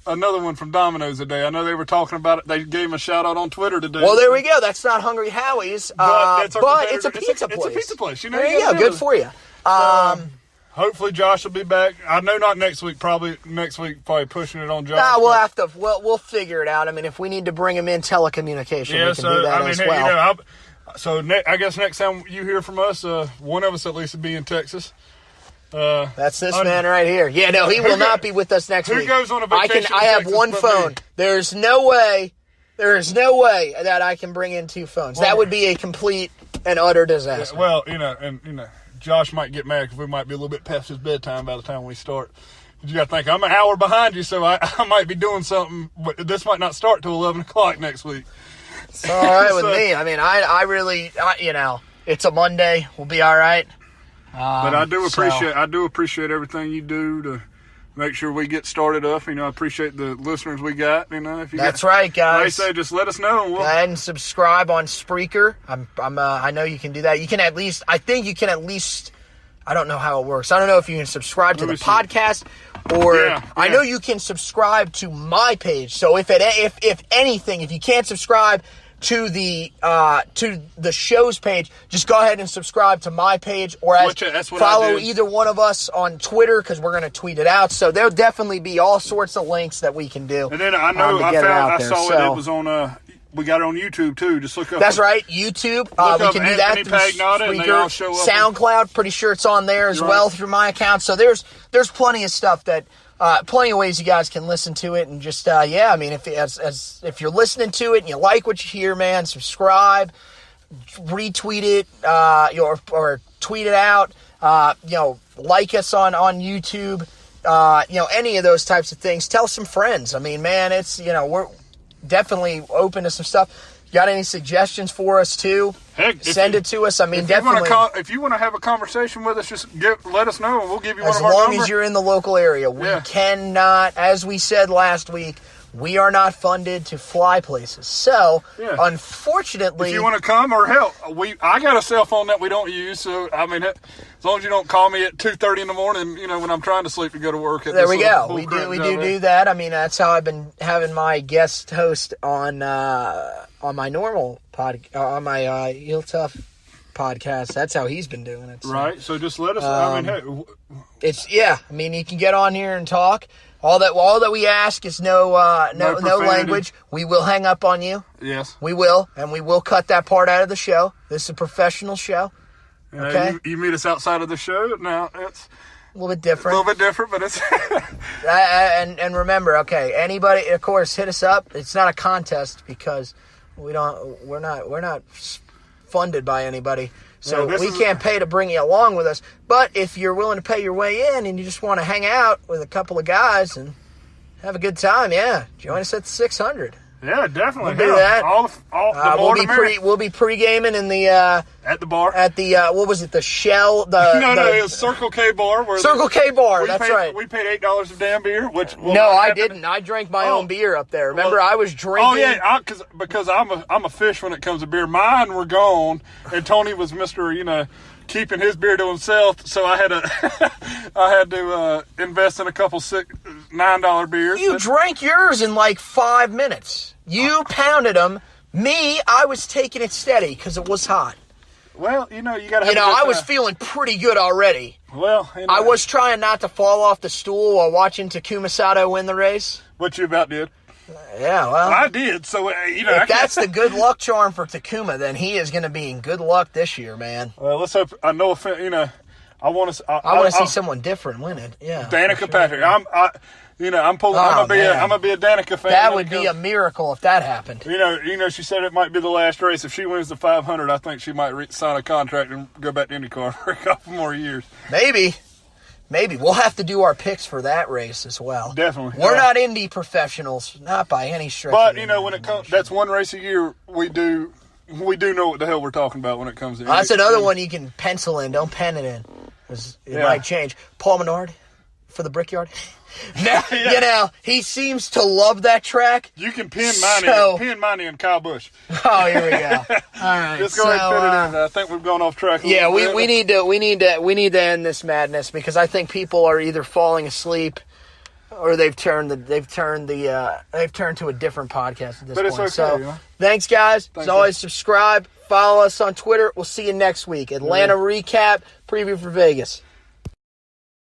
another one from Domino's today. I know they were talking about it. They gave him a shout-out on Twitter today. Well, there we go. That's not Hungry Howie's, but it's a pizza place. It's a pizza place. There you go. Good for you. Hopefully Josh will be back. I know not next week. Probably next week. Probably pushing it on Josh. We'll figure it out. I mean, if we need to bring him in telecommunication, we can do that as well. I guess next time you hear from us, one of us at least will be in Texas. That's this man right here. Yeah, no, he will not be with us next week. Who goes on a vacation? I have one phone. There's no way that I can bring in two phones. That would be a complete and utter disaster. Well, Josh might get mad because we might be a little bit past his bedtime by the time we start. You got to think, I'm an hour behind you, so I might be doing something, but this might not start till 11 o'clock next week. It's all right with me. I mean, I really, it's a Monday. We'll be all right. But I do appreciate everything you do to make sure we get started up. I appreciate the listeners we got. If right, guys. Like I say, just let us know. Go ahead and subscribe on Spreaker. I know you can do that. You can at least. I think you can at least. I don't know how it works. I don't know if you can subscribe to the podcast, or I know you can subscribe to my page. So if anything, if you can't subscribe to the show's page, just go ahead and subscribe to my page, or follow either one of us on Twitter, because we're going to tweet it out. So there'll definitely be all sorts of links that we can do. And then I know I saw it was on we got it on YouTube too. Just look up. That's right, YouTube. We can do that through Spreaker, and they all show up. SoundCloud. Pretty sure it's on there as well through my account. So there's plenty of stuff that. Plenty of ways you guys can listen to it, and just I mean, if you're listening to it and you like what you hear, man, subscribe, retweet it, or tweet it out, like us on YouTube, any of those types of things. Tell some friends. I mean, man, it's we're definitely open to some stuff. Got any suggestions for us too? Heck, send it to us. I mean, definitely. If you want to have a conversation with us, just let us know, and we'll give you one of our numbers. As long as you're in the local area. We cannot, as we said last week, we are not funded to fly places. So, unfortunately, if you want to come, or hell, I got a cell phone that we don't use. So, I mean, as long as you don't call me at 2:30 in the morning, when I'm trying to sleep to go to work. There we go. We do that. I mean, that's how I've been having my guest host on my normal on my Heel Tough podcast. That's how he's been doing it. So. Right. So just let us. I mean, hey, I mean, you can get on here and talk. All that we ask is no language. We will hang up on you. Yes, we will, and we will cut that part out of the show. This is a professional show. Okay, you meet us outside of the show. Now it's a little bit different. But it's and remember, okay, anybody, of course, hit us up. It's not a contest because we're not funded by anybody. So we can't pay to bring you along with us. But if you're willing to pay your way in and you just want to hang out with a couple of guys and have a good time, join us at the 600. Yeah, definitely. We'll do that. We'll be pre-gaming in the at the bar. At the what was it? The Shell. It was Circle K bar. Circle K bar. That's right. We paid $8 of damn beer. I didn't. I drank my own beer up there. Remember, I was drinking. Oh yeah, because I'm a fish when it comes to beer. Mine were gone, and Tony was Mr. Keeping his beer to himself, so I had to invest in a couple $9 beers. You drank yours in like 5 minutes. You pounded them. Me, I was taking it steady because it was hot. Well, you got to. I was feeling pretty good already. Well, I was trying not to fall off the stool while watching Takuma Sato win the race. What you about did? Yeah, well, I did. So if that's the good luck charm for Takuma, then he is going to be in good luck this year, man. Well, let's hope. I know. I want to. I want to see someone different win it. Yeah, Danica Patrick. I'm gonna be a Danica fan. That would be a miracle if that happened. She said it might be the last race. If she wins the 500, I think she might sign a contract and go back to IndyCar for a couple more years. Maybe we'll have to do our picks for that race as well. Definitely. We're not Indy professionals, not by any stretch. But when it comes, that's one race a year. We do know what the hell we're talking about when it comes to. That's another one you can pencil in. Don't pen it in. It might change. Paul Menard for the Brickyard. Now, you know, he seems to love that track. You can pin money in Kyle Busch. Oh, here we go. All right, Just go ahead and put it in. I think we've gone off track. Yeah, we need to end this madness because I think people are either falling asleep or they've turned to a different podcast at this point. It's okay, so, thanks, guys. As always, subscribe, follow us on Twitter. We'll see you next week. Atlanta recap, preview for Vegas.